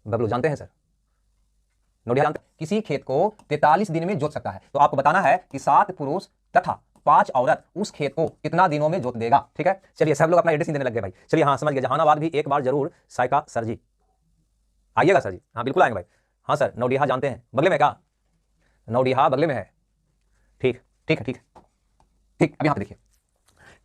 बबलू जानते हैं सर, नोडिया जानते हैं? किसी खेत को 43 दिन में जोत सकता है, तो आपको बताना है कि 7 पुरुष तथा 5 औरत उस खेत को कितना दिनों में जोत देगा। ठीक है, चलिए सब लोग अपना एडिशन देने लग गए भाई। चलिए हाँ समझ गए, जहानाबाद भी एक बार जरूर साइका सर जी आइएगा सर जी। हाँ बिल्कुल आएंगे भाई। हाँ सर नौडिहा जानते हैं, बगले में क्या, नौडिहा बगले में है। ठीक ठीक है ठीक है ठीक। अब यहाँ पे देखिए,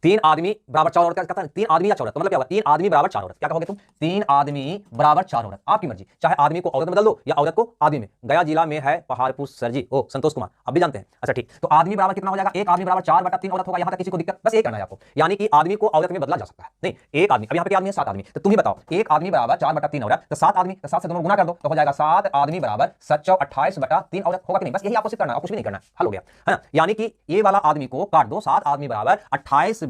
3 आदमी बराबर 4 औरत, क्या कहता है 3 आदमी या 4 औरत, तो मतलब क्या होगा 3 आदमी बराबर 4 औरत। क्या कहोगे तुम, 3 आदमी बराबर 4 औरत, आपकी मर्जी, चाहे आदमी को औरत में बदल दो या औरत को आदमी में। गया जिला में है पहाड़पुर सर जी, ओ संतोष कुमार आप भी जानते हैं। अच्छा ठीक, तो आदमी बराबर कितना हो जाएगा, एक आदमी बराबर 4/3 औरत होगा। यहाँ तक किसी को दिक्कत, बस ये करना है आपको, यानी कि आदमी को औरत में बदला जा सकता है। नहीं एक आदमी, अब यहाँ पे आदमी है 7 आदमी, तो तुम ही बताओ, एक आदमी बराबर 4/3 औरत, तो 7 आदमी, तो 7 से दोनों गुना कर दो तो हो जाएगा 7 आदमी बराबर 7 28/3 औरत होगा कि नहीं। बस यही आपको सिर्फ करना है, कुछ भी नहीं करना, हल हो गया है ना। यानी कि ये वाला आदमी को काट दो, 7 आदमी बराबर 28/3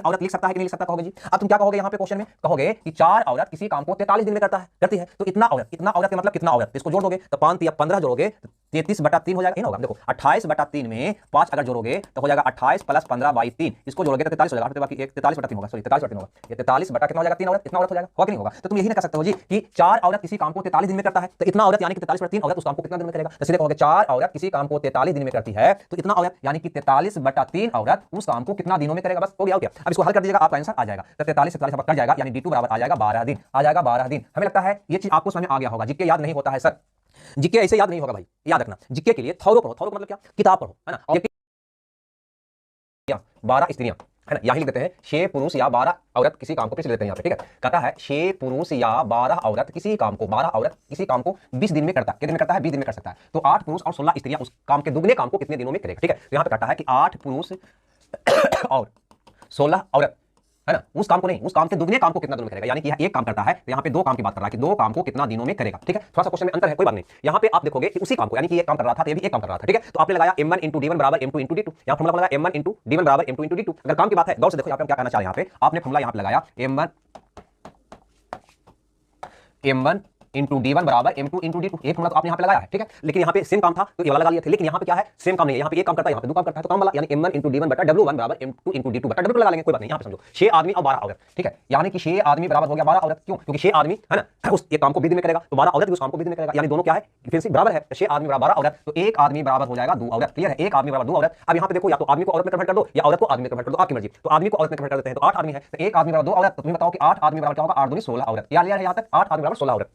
औरत लिख सकता है कि नहीं लिख सकता, कहोगे जी। अब तुम क्या कहोगे यहाँ पे क्वेश्चन में, कहोगे कि 4 औरत किसी काम को 43 दिन में करती है, तो इतना औरत के मतलब कितना औरत, इसको जोड़ दोगे तो 5 या 15 जोड़ोगे 33/3 हो जाएगा। नहीं होगा, देखो 28/3 में 5 अगर जोड़ोगे तो हो जाएगा 28 + 15/3, इसको जोड़ोगे तो 43 हो जाएगा, बाकी 43/3 होगा, सॉरी 43/3 होगा, ये 43 बटा कितना हो जाएगा 3 औरत, इतना औरत हो जाएगा, होगा कि नहीं होगा। तो तुम यही ना कह सकते हो जी कि 4 औरत किसी काम को 43 दिन में करता है, तो इतना औरत यानी कि 43/3 औरत उस काम को कितना दिन में करेगा, तो सीधे कहोगे 4 औरत किसी काम को 43 दिन में करती है, तो इतना औरत यानी कि 43/3 औरत उस काम को कितना दिनों में करेगा, बस हो गया। अब इसको हल कर दीजिएगा, आपका आंसर आ जाएगा, तो 43 से 43 कट जाएगा, यानी D2 बराबर आ जाएगा 12 दिन, आ जाएगा 12 दिन। हमें लगता है ये चीज आपको समझ में आ गया होगा। जीके याद नहीं होता है सर, जीके ऐसे याद नहीं होगा भाई, याद रखना, जीके के लिए थौरो पढ़ो, थौरो मतलब क्या, किताब पढ़ो, है ना। और 12 स्त्रियां, है ना, यही लिख देते हैं 6 पुरुष या 12 औरत किसी काम को, फिर लेते हैं यहाँ पे, ठीक है। कहता है 6 पुरुष या 12 औरत किसी काम को, 12 औरत किसी काम को 20 दिन में करता है, कितने दिन में करता है, 20 दिन में कर सकता है। तो 8 पुरुष और 16 स्त्रियां उस काम के दुगने काम को कितने दिनों में करेगा, ठीक है। तो यहाँ पे कहता है कि 8 पुरुष और 16 औरत, है ना, उस काम को नहीं, उस काम के दुगने काम को कितना दिनों में करेगा, यानी कि यह एक काम करता है, तो यहाँ पे 2 काम की बात कर रहा है कि 2 काम को कितना दिनों में करेगा, ठीक है। थोड़ा सा क्वेश्चन में अंतर है, कोई बात नहीं। यहाँ पे आप देखोगे कि उसी काम को, यानी कि ये काम कर रहा था, ये भी एक काम कर रहा था, ठीक है। तो आपने लगाया M1 × D1 = M2 × D2, यहाँ फॉर्मूला लगाया M1 × D1 = M2 × D2। अगर काम की बात है, गौर से देखो यहाँ पे क्या कहना चाह रहे हैं, यहाँ पे आपने फॉर्मूला यहाँ पे लगाया M1 × D1 = M2 × D2, एक फॉर्मूला तो आपने यहाँ पे लगाया है, ठीक है। लेकिन यहाँ पे सेम काम था तो ये वाला लगा लिया थे, लेकिन यहाँ पे क्या है, सेम काम नहीं है, यहाँ पे एक काम करता है, यहाँ पे 2 काम करता है, तो काम वाला यानी M1 × D1 W1 = M2 × D2 W लगा लेंगे, कोई बात नहीं। यहाँ पे समझो 6 आदमी और 12 औरत, ठीक है, यानी कि 6 आदमी बराबर हो गया 12 औरत, क्यों, क्योंकि 6 आदमी है ना उस एक काम को 20 दिन में करेगा, तो 12 औरत भी उस काम को 20 दिन में करेगा, यानी दोनों क्या है, इफिशिएंसी बराबर है। 6 आदमी बराबर 12 औरत, तो एक आदमी बराबर हो जाएगा 2 औरत, क्लियर है, एक आदमी बराबर 2 औरत। अब यहाँ पे देखो, या तो आदमी को औरत में कन्वर्ट कर दो या औरत को आदमी में कन्वर्ट कर दो, आपकी मर्जी। तो आदमी को औरत में कन्वर्ट कर देते हैं, तो 8 आदमी है, तो एक आदमी बराबर 2 औरत, तो तुम्हें बताओ कि 8 आदमी बराबर क्या होगा, 8 दूनी 16 औरत, क्या लिया है यहाँ तक, 8 आदमी बराबर 16 औरत,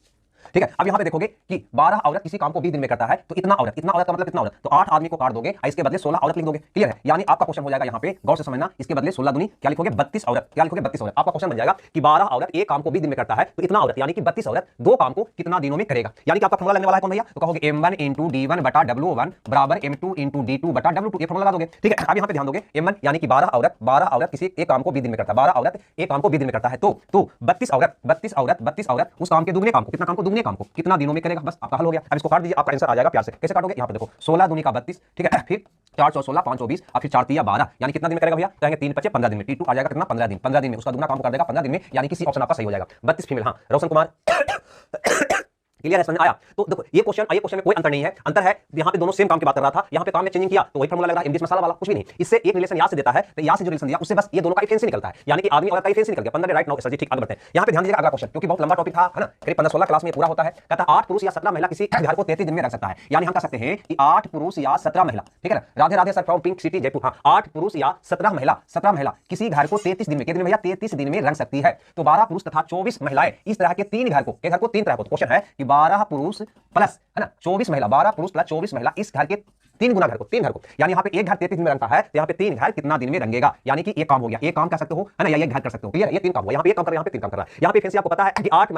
ठीक है। अब यहाँ पे देखोगे कि 12 औरत किसी काम को 20 दिन में करता है, तो इतना औरत का मतलब कितना औरत, तो 8 आदमी को काट दोगे, इसके बदले 16 औरत लिख दोगे, क्लियर है। यानी आपका क्वेश्चन हो जाएगा यहाँ पे, गौर से समझना, इसके बदले 16 दूनी क्या लिखोगे, 32 औरत, क्या लिखोगे, 32 औरत। आपका क्वेश्चन बन जाएगा कि 12 औरत एक काम को 20 दिन में करता है, तो इतना औरत यानी कि 32 औरत 2 काम को कितना दिनों में करेगा, यानी कि आपका फॉर्मूला लगने वाला है कौन भैया, तो कहोगे M1 × D1 / W1 = M2 × D2 / W2, ये फॉर्मूला लगा दोगे, ठीक है। अब यहाँ पे ध्यान दोगे M1 यानी कि 12 औरत किसी एक काम को 20 दिन में करता है, 12 औरत एक काम को 20 दिन में करता है, तो 32 औरत उस काम के दुगने काम को, कितना काम को, दुगने काम को कितना दिनों में करेगा, बस आपका हल हो गया। अब इसको काट दीजिए, आपका आंसर आ जाएगा प्यार से। कैसे काटोगे, यहाँ पे देखो 16 दूनी का 32, ठीक है, फिर 4 × 16 = 5 × 20, और फिर 4 × 3 = 12, यानी कितना दिन में करेगा भैया, कहेंगे 3 × 5 = 15 दिन में, T2 आ जाएगा कितना, 15 दिन, 15 दिन में उसका दुगना काम कर देगा 15 दिन में, यानी कि सी ऑप्शन आपका सही हो जाएगा। 32 फीमेल, हाँ रोशन कुमार क्लियर है, समझ आया। तो देखो ये क्वेश्चन में कोई अंतर नहीं है, अंतर है यहाँ पे दोनों सेम काम की बात कर रहा था, यहाँ पे काम में चेंजिंग किया तो वही फॉर्मूला लग रहा है, MDS मसाला वाला, कुछ भी नहीं। इससे एक रिलेशन यहाँ से देता है, तो यहाँ से जो रिलेशन दिया उससे बस ये दोनों का इफिशिएंसी निकलता है, यानी कि आदमी औरत का इफिशिएंसी निकल गया 15 राइट नाउ सर जी, ठीक। आगे बढ़ते हैं, यहाँ पे ध्यान दीजिएगा अगला क्वेश्चन, क्योंकि बहुत लंबा टॉपिक था, है ना, करीब 15-16 क्लास में पूरा होता है। कहता है 8 पुरुष या 17 महिला किसी घर को 33 दिन में रख सकता है, यानी हम कह सकते हैं कि 8 पुरुष या 17 महिला, ठीक है ना, Radhe Radhe sir from pink city Jaipur, हाँ 8 पुरुष या 17 महिला किसी घर को 33 दिन में, कितने दिन भैया, 33 दिन में रख सकती है। तो 12 पुरुष तथा 24 महिलाएं इस तरह के 3 घर को, 3 तरह को, क्वेश्चन है कि 12 पुरुष प्लस, है ना, 24 महिला, 12 पुरुष प्लस 24 महिला इस घर के 3 गुना घर को, 3 घर को, यानी यहाँ पे एक घर 33 दिन में रंगता है, तो यहाँ पे 3 घर कितना दिन में रंगेगा, यानी कि एक काम हो गया, एक काम कर सकते हो, है ना, या एक घर कर सकते हो, क्लियर है, ये 3 काम हुआ, यहाँ पे एक काम कर रहा है, यहाँ पे 3 काम कर रहा है। यहाँ पे फिर से आपको पता है कि 8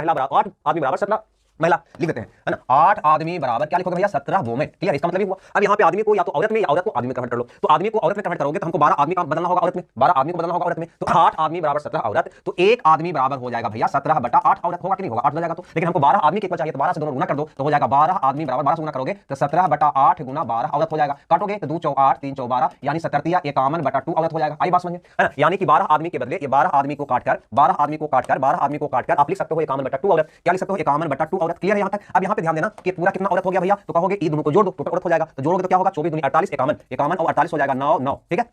आदमी बराबर 17 महिला लिख देते हैं, है ना, 8 आदमी बराबर क्या लिखोगे भैया, 17 वोमेन, क्लियर, इसका मतलब ये हुआ। अब यहाँ पे आदमी को या तो औरत में या औरत को आदमी में कन्वर्ट कर लो, तो आदमी को औरत में कन्वर्ट करोगे तो हमको 12 आदमी का बदलना होगा औरत में, 12 आदमी को बदलना होगा औरत में, तो 8 आदमी बराबर 17 औरत, तो एक आदमी बराबर हो जाएगा भैया 17/8 औरत, होगा कि नहीं होगा, 8 हो जाएगा। तो लेकिन हमको 12 आदमी के इक्वल चाहिए, तो 12 से दोनों गुना कर दो, तो हो जाएगा 12 आदमी बराबर 12 से गुना करोगे तो 17/8 × 12 औरत हो जाएगा, काटोगे तो 2 × 4 = 8, 3 × 12 यानी 17 × 51/2 औरत हो जाएगा। आई बात समझे, है ना, यानी कि 12 आदमी के बदले ये 12 आदमी को काटकर आप लिख सकते हो 51/2 औरत, क्या लिख सकते हो, 51/2 औरत, क्लियर है यहाँ तक। अब यहाँ पे ध्यान देना कि पूरा कितना औरत हो गया भैया, तो कहोगे ये दोनों को जोड़ दो, टोटल औरत हो जाएगा, तो जोड़ोगे तो क्या होगा, 24 दूनी 48, 51 और 48 हो जाएगा 9, ठीक है।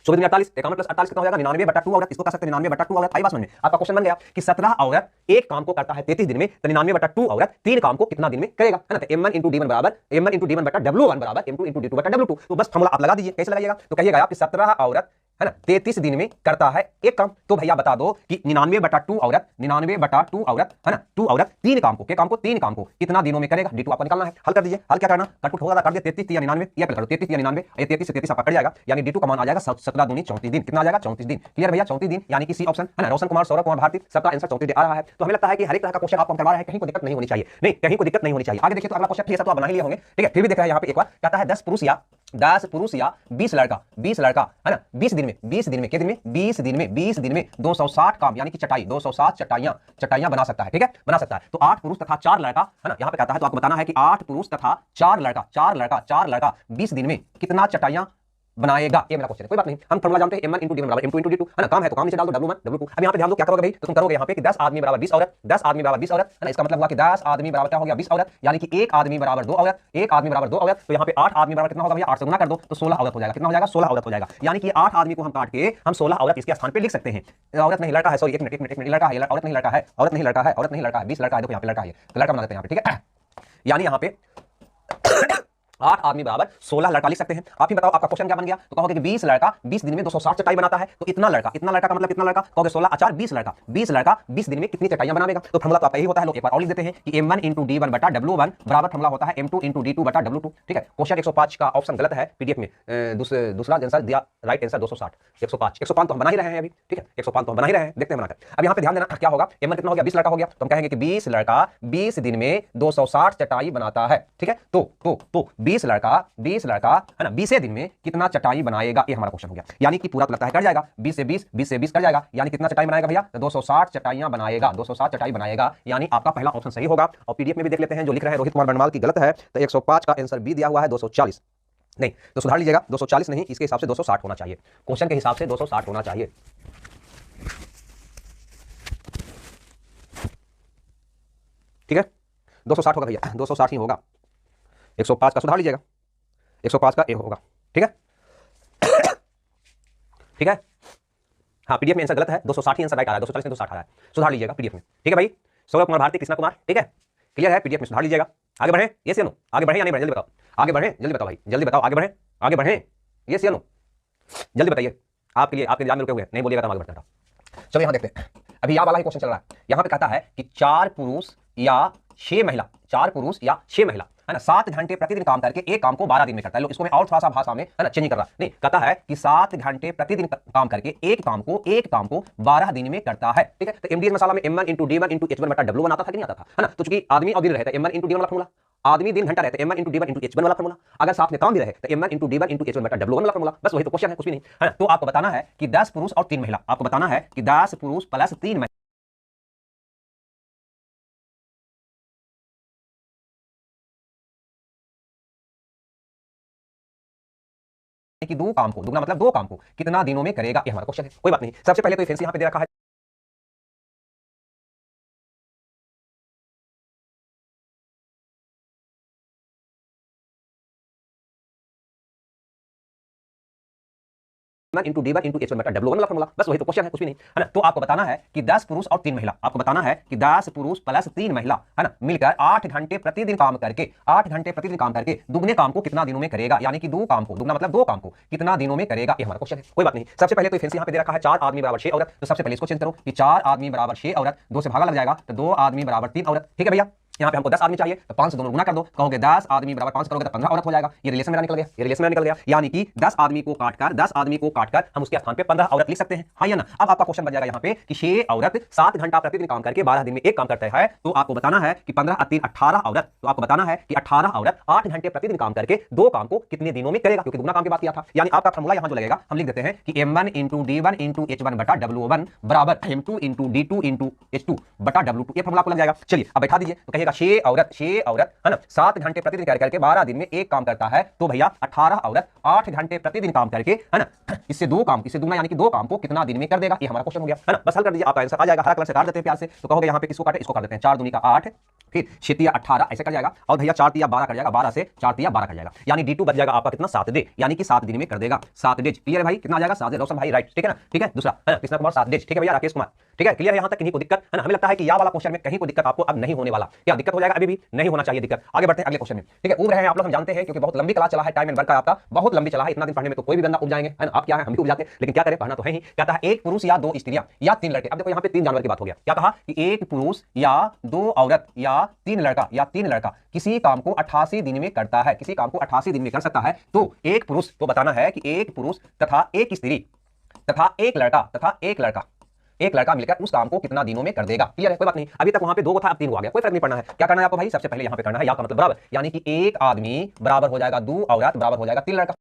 24 में 48, 51 प्लस 48 कितना हो जाएगा 99/2 औरत, इसको कह सकते हैं 99/2 औरत। आई बात समझ में? आपका क्वेश्चन बन गया कि 17 औरत एक काम को करता है 33 दिन में, तो 99/2 औरत 3 काम को कितना दिन में करेगा, है ना। तो m1 * d1 बराबर m1 * d1 बटा w1 बराबर m2 * d2 बटा w2। तो बस फॉर्मूला आप लगा दीजिए। कैसे लगाइएगा? तो कहिएगा आप कि 17 औरत, है ना, 33 दिन में करता है एक काम। तो भैया बता दो कि 99/2 औरत, 99/2 औरत, है ना, 2 औरत 3 काम को, के काम को 3 काम को कितना दिनों में करेगा, d2 आपको निकालना है। हल कर दीजिए। हल क्या करना, कटपुट होगा, कर दिया 33 या 99, या कर दो 33 या 99, ये 33 से 33 आपका कट जाएगा, यानी d2 का मान आ जाएगा 17 दूनी 34 दिन। कितना आ जाएगा? 34 दिन। क्लियर भैया? 34 दिन, यानी कि सी ऑप्शन, है ना। रोशन कुमार, सौरभ कुमार भारती, सबका आंसर 34 दिन आ रहा है। तो हमें लगता है कि हर एक तरह का क्वेश्चन आपको करवा रहा है, कहीं को दिक्कत नहीं होनी चाहिए। नहीं, कहीं को दिक्कत नहीं होनी चाहिए। आगे देखिए तो अगला क्वेश्चन तो आप बना ही लिए होंगे, ठीक है। फिर भी देख रहे हैं यहाँ पे एक बार, कहता है 10 पुरुष या 20 लड़का, 20 लड़का, है ना, 20 दिन में, 20 दिन में, कितने दिन में, 20 दिन में, 20 दिन में 260 काम, यानी कि चटाई, 260 चटाइयां बना सकता है, ठीक है, बना सकता है। तो 8 पुरुष तथा 4 लड़का, है ना, यहाँ पे कहता है, तो आपको बताना है कि 8 पुरुष तथा 4 लड़का 20 दिन में कितना चटाइयां बनाएगा। ये मेरा क्वेश्चन है। कोई बात नहीं, हम फॉर्मूला जानते हैं, m1 * d1 बराबर m2 * d2, है ना। काम है तो काम नीचे डाल दो, w1 w2। अब यहाँ पे ध्यान दो क्या करोगे भाई, तो तुम करोगे यहाँ पे कि 10 आदमी बराबर 20 औरत, 10 आदमी बराबर 20 औरत, है ना। इसका मतलब हुआ कि 10 आदमी बराबर क्या हो गया, 20 औरत, यानी कि 1 आदमी बराबर 2 औरत, 1 आदमी बराबर 2 औरत। तो यहाँ पे 8 आदमी बराबर कितना होगा भैया, 8 से गुना कर दो तो 16 औरत हो जाएगा। कितना हो जाएगा? 16 औरत हो जाएगा। यानी कि 8 आदमी को हम काट के हम 16 औरत इसके स्थान पे लिख सकते हैं। औरत नहीं लड़का है, सॉरी, एक मिनट, लड़का है, औरत नहीं लड़का है, औरत नहीं लड़का है, औरत नहीं लड़का है, 20 लड़का है। देखो यहाँ पे लड़का है, तो लड़का बना देते हैं यहाँ पे, ठीक है। यानी यहाँ पे 8 आदमी बराबर 16 लड़का लिख सकते हैं। आप ही बताओ आपका क्वेश्चन क्या बन गया। तो कहोगे कि 20 लड़का 20 दिन में 260 चटाई बनाता है, तो इतना लड़का का मतलब कितना लड़का, कहोगे 16 4 20 लड़का 20 दिन में कितनी चटाइयां बनाएगा। तो फॉर्मूला तो आपका यही होता है। लोग एक बार और लिख देते हैं कि m1 * d1 बटा w1 बराबर फॉर्मूला होता है m2 * d2 बटा w2, ठीक है। क्वेश्चन 105 का ऑप्शन गलत है पीडीएफ में, दूसरा आंसर दिया, राइट आंसर 260, 105 तो हम बना ही रहे हैं अभी, ठीक है, 105 तो हम बना ही रहे हैं, देखते हैं बनाकर। अब यहाँ पे ध्यान देना क्या होगा, m1 कितना हो गया, 20 लड़का हो गया, तो हम कहेंगे कि 20 लड़का 20 दिन में 260 चटाई बनाता है, ठीक है। तो 20 लड़का, है ना, 20 दिन में कितना चटाई बनाएगा, ये हमारा क्वेश्चन हो गया। यानी कि पूरा तो लगता है कट जाएगा, 20 से 20 कट जाएगा, यानी कितना चटाई बनाएगा भैया, 260 चटाइयां बनाएगा, 260 चटाई बनाएगा। यानी आपका पहला ऑप्शन सही होगा। और पीडीएफ में भी देख लेते हैं, जो लिख रहे हैं रोहित कुमार बनवाल की गलत है, तो 105 का आंसर बी दिया हुआ है 240, नहीं तो सुधार लीजिएगा, 240 नहीं, इसके हिसाब से 260 होना चाहिए, क्वेश्चन के हिसाब से 260 होना चाहिए, ठीक है। 260 होगा भैया, 260 ही होगा, 105 का सुधार लीजिएगा, 105 का ए होगा, ठीक है, ठीक है। हाँ, पीडीएफ में आंसर गलत है, 260 ही आंसर राइट आ रहा है, 240 में 260 आ रहा है, सुधार लीजिएगा पीडीएफ में, ठीक है भाई। सौरभ कुमार भारती, कृष्णा कुमार, ठीक है, क्लियर है, पीडीएफ में सुधार लीजिएगा। आगे बढ़े, ये सी नो, आगे बढ़े या नहीं बढ़े, जल्दी बताओ, आगे बढ़े, जल्दी बताओ भाई, जल्दी बताओ, आगे बढ़े, ये सी नो, जल्दी बताइए, आपके लिए, आपके इंतजार में रुके हुए हैं, नहीं बोलिएगा तो आगे बढ़ते हैं। चलो यहाँ देखते हैं, अभी यहाँ वाला ही क्वेश्चन चल रहा है। यहाँ पे कहता है कि 4 पुरुष या 6 महिला, 4 पुरुष या 6 महिला, है ना, 7 घंटे प्रतिदिन काम करके एक काम को 12 दिन में करता है। लो इसको मैं और थोड़ा सा भाषा में, है ना, चेंज कर रहा, नहीं, कहता है कि 7 घंटे प्रतिदिन काम करके एक काम को 12 दिन में करता है, ठीक है। तो एमडीएस मसाला में m1 * d1 * h1 बटा w1 आता था कि नहीं आता था, है ना। तो चूंकि आदमी और दिन रहता है, m1 * d1 वाला फॉर्मूला, आदमी दिन घंटा रहता है, m1 * d1 * h1 वाला फॉर्मूला, अगर साथ में काम भी रहे तो m1 * d1 * h1 बटा w1 वाला फॉर्मूला, बस वही तो क्वेश्चन है, कुछ भी नहीं, है ना। तो आपको बताना है कि 10 पुरुष और 3 महिला, आपको बताना है कि 10 पुरुष प्लस 3 महिला कि 2 काम को, दुगना मतलब 2 काम को कितना दिनों में करेगा, ये हमारा क्वेश्चन है। कोई बात नहीं, सबसे पहले तो फैंसी यहाँ पे दे रखा है * d1 * h1 बटा w1 वाला फॉर्मूला, बस वही तो क्वेश्चन है, कुछ भी नहीं, है ना। तो आपको बताना है कि 10 पुरुष और 3 महिला, आपको बताना है कि 10 पुरुष प्लस 3 महिला, है ना, मिलकर 8 घंटे प्रतिदिन काम करके, 8 घंटे प्रतिदिन काम करके दुगने काम को कितना दिनों में करेगा, यानी कि 2 काम को, दुगना मतलब 2 काम को कितना दिनों में करेगा, ये हमारा क्वेश्चन है। कोई बात नहीं, सबसे पहले तो फैंसी यहाँ पे दे रखा है 4 आदमी बराबर 6 औरत, तो सबसे पहले इसको चेंज करो कि 4 आदमी बराबर 6 औरत, 2 से भागा लग जाएगा, तो 2 आदमी बराबर 3 औरत, ठीक है भैया। यहाँ पे हमको 10 आदमी चाहिए, तो 5 से दोनों गुना कर दो, कहोगे 10 आदमी बराबर 5 करोगे तो 15 औरत हो जाएगा। ये रिलेशन मेरा निकल गया, ये रिलेशन मेरा निकल गया, यानी कि 10 आदमी को काटकर हम उसके स्थान पे 15 औरत लिख सकते हैं, हाँ या ना। अब आपका क्वेश्चन बन जाएगा यहाँ पे कि 6 औरत 7 घंटा प्रतिदिन काम करके 12 दिन में एक काम करता है, तो आपको बताना है कि 15 × 3 = 18 औरत, तो आपको बताना है कि 18 औरत 8 घंटे प्रतिदिन काम करके 2 काम को कितने दिनों में करेगा, क्योंकि दुगना काम की बात किया था। यानी आपका फॉर्मूला यहाँ जो लगेगा, हम लिख देते हैं कि m1 * d1 * h1 बटा w1 बराबर m2 * d2 * h2 बटा w2, ये फॉर्मूला आपको लग जाएगा। चलिए अब बैठा दीजिए, तो कहिएगा 6 औरत, है ना, 7 घंटे प्रतिदिन करके 12 दिन में एक काम करता है, तो भैया 18 औरत 8 घंटे प्रतिदिन काम करके, है ना, इससे 2 काम, इससे दुगना यानी कि 2 काम को कितना दिन में कर देगा, ये हमारा क्वेश्चन हो गया, है ना। बस हल कर दीजिए, आपका आंसर आ जाएगा। हरा कलर से काट देते हैं प्यार से, तो कहोगे यहाँ पे किसको काटे, इसको काट देते हैं, 4 दूनी का 8, फिर 6 तिया 18 ऐसे कर जाएगा, और भैया 4 तिया 12 कर जाएगा, 12 से 4 तिया 12 कर जाएगा, यानी D2 बच जाएगा आपका कितना 7 डे, यानी कि 7 दिन में कर देगा 7 डेज। क्लियर है भाई, कितना आ जाएगा 7 रोशन भाई, राइट, ठीक है ना, ठीक है। दूसरा है ना कृष्ण कुमार 7 डेज, ठीक है भैया राकेश कुमार, ठीक है। क्लियर है यहाँ तक, किन्हीं को दिक्कत है ना, हमें लगता है कि यह वाला क्वेश्चन में कहीं को दिक्कत आपको अब नहीं होने वाला, क्या दिक्कत हो जाएगा, अभी भी नहीं होना चाहिए दिक्कत। आगे बढ़ते हैं अगले क्वेश्चन में, ठीक है। उब रहे हैं आप लोग, हम जानते हैं क्योंकि बहुत लंबी क्लास चला है, टाइम एंड वर्क का आपका बहुत लंबी चला है, इतना दिन पढ़ने में तो कोई भी बंदा उब जाएंगे, है ना, आप क्या है हम भी उब जाते हैं, लेकिन क्या करें, पढ़ना तो है ही। कहता है एक पुरुष या 2 स्त्रियां या 3 लड़के, अब देखो यहाँ पे 3 जानवर की बात हो गया, क्या कहा कि एक पुरुष या 2 औरत या 3 लड़का किसी काम को 88 दिन में करता है, किसी काम को 88 दिन में कर सकता है, तो एक पुरुष, तो बताना है कि एक पुरुष तथा एक स्त्री तथा एक लड़का मिलकर उस काम को कितना दिनों में कर देगा। क्लियर है, कोई बात नहीं, अभी तक वहां पे 2 था, अब 3 आ गया, कोई फर्क नहीं पड़ना है। क्या करना है आपको भाई, सबसे पहले यहां पे करना है या का मतलब बराबर, यानी कि एक आदमी बराबर हो जाएगा 2 औरत बराबर हो जाएगा 3 लड़का।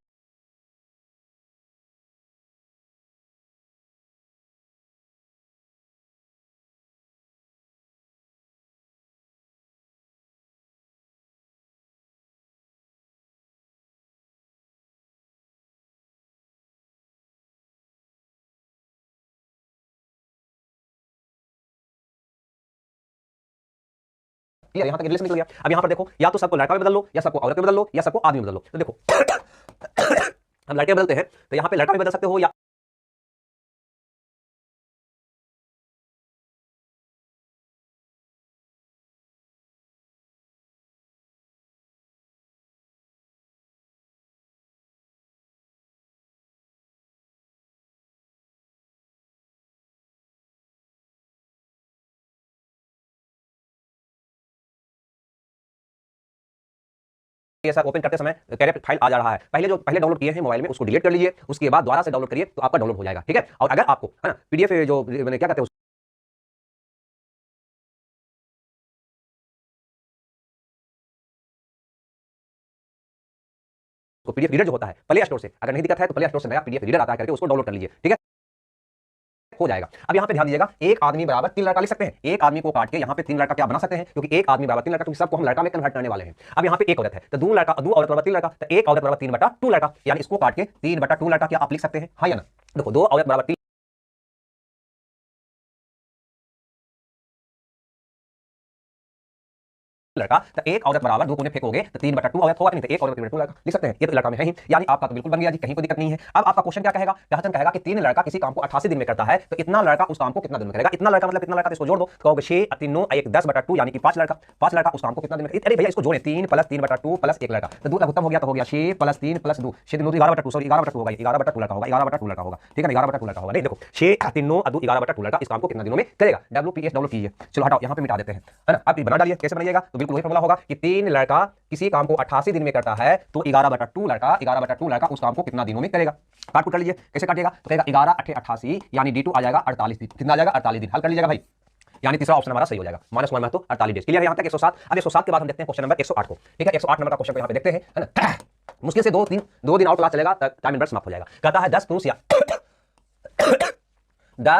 क्लियर, यहां तक रिलेशन निकल गया। अब यहां पर देखो, या तो सबको लड़का में बदल लो, या सबको औरत में बदल लो, या सबको आदमी में बदल लो। तो देखो हम लड़के बदलते हैं, तो यहां पे लड़का भी बदल सकते हो या ये सर ओपन करते समय कैरेक्टर फाइल आ जा रहा है, पहले डाउनलोड किए हैं मोबाइल में उसको डिलीट कर लीजिए, उसके बाद दोबारा से डाउनलोड करिए तो आपका डाउनलोड हो जाएगा, ठीक है। और अगर आपको है ना पीडीएफ जो मैंने क्या कहते हैं उसको पीडीएफ रीडर जो होता है प्ले स्टोर से, अगर नहीं दिक्कत है तो प्ले स्टोर से नया पीडीएफ रीडर आता है करके उसको डाउनलोड कर लीजिए, ठीक है, हो जाएगा। अब यहाँ पे ध्यान दीजिएगा, एक आदमी बराबर 3 लड़का लिख सकते हैं, एक आदमी को काट के यहाँ पे 3 लड़का क्या बना सकते हैं, क्योंकि एक आदमी बराबर 3 लड़का, क्योंकि सबको हम लड़का में कन्वर्ट करने वाले हैं। अब यहाँ पे एक औरत है तो 2 औरत बराबर 3 लड़का, तो एक औरत बराबर 3/2 लड़का, यानी इसको काट के 3/2 लड़का क्या आप लिख सकते हैं, हाँ या ना। देखो 2 औरत बराबर 3 लड़का, तो एक औरत बराबर 2 कोने फेंकोगे तो 3/2 औरत होगा, नहीं तो एक औरत 3/2 लड़का लिख सकते हैं, ये तो लड़का में है ही, यानी आपका तो बिल्कुल बन गया जी, कहीं कोई दिक्कत नहीं है। अब आपका क्वेश्चन क्या कहेगा, क्वेश्चन कहेगा कि 3 लड़का किसी काम को 88 दिन में करता है, तो इतना लड़का उस काम को कितना दिन में करेगा, इतना लड़का मतलब कितना लड़का, तो इसको जोड़ दो, तो कहोगे 6 3 9 1 10/2, यानी कि 5 लड़का उस काम को कितना दिन में, अरे भैया इसको जोड़े 3 + 3/2 + 1 लड़का, तो 2 लघुत्तम हो गया, तो हो गया 6 + 3 + 2, 6 3 9 11/2, सॉरी 11/2 होगा, 11/2 लड़का होगा, 11/2 लड़का होगा, ठीक है ना, 11/2 लड़का होगा। नहीं देखो 6 3 9 2 11/2 लड़का इस काम को कितना दिनों में करेगा, WPS डाउनलोड कीजिए। चलो हटाओ, यहाँ पे मिटा देते हैं, है ना। अब बना डालिए, कैसे बनाइएगा, तो बिल्कुल वही फॉर्मूला होगा कि 3 लड़का किसी काम को 88 दिन में करता है, तो 11/2 लड़का उस काम को कितना दिनों में करेगा। काट कर लीजिए, कैसे काटिएगा, तो कहेगा 11 8 88, यानी D2 आ जाएगा 48 दिन, कितना आ जाएगा 48 दिन, हल कर लीजिएगा भाई, यानी तीसरा ऑप्शन हमारा सही हो जाएगा, -1 में तो 48 डेज। क्लियर है यहाँ तक 107। अब 107 के बाद हम देखते हैं क्वेश्चन नंबर 108 को, ठीक है। 108 नंबर का क्वेश्चन को यहाँ पे देखते हैं, है ना। मुश्किल से 2 दिन और क्लास चलेगा, टाइम एंड समाप्त हो जाएगा। कहता है 10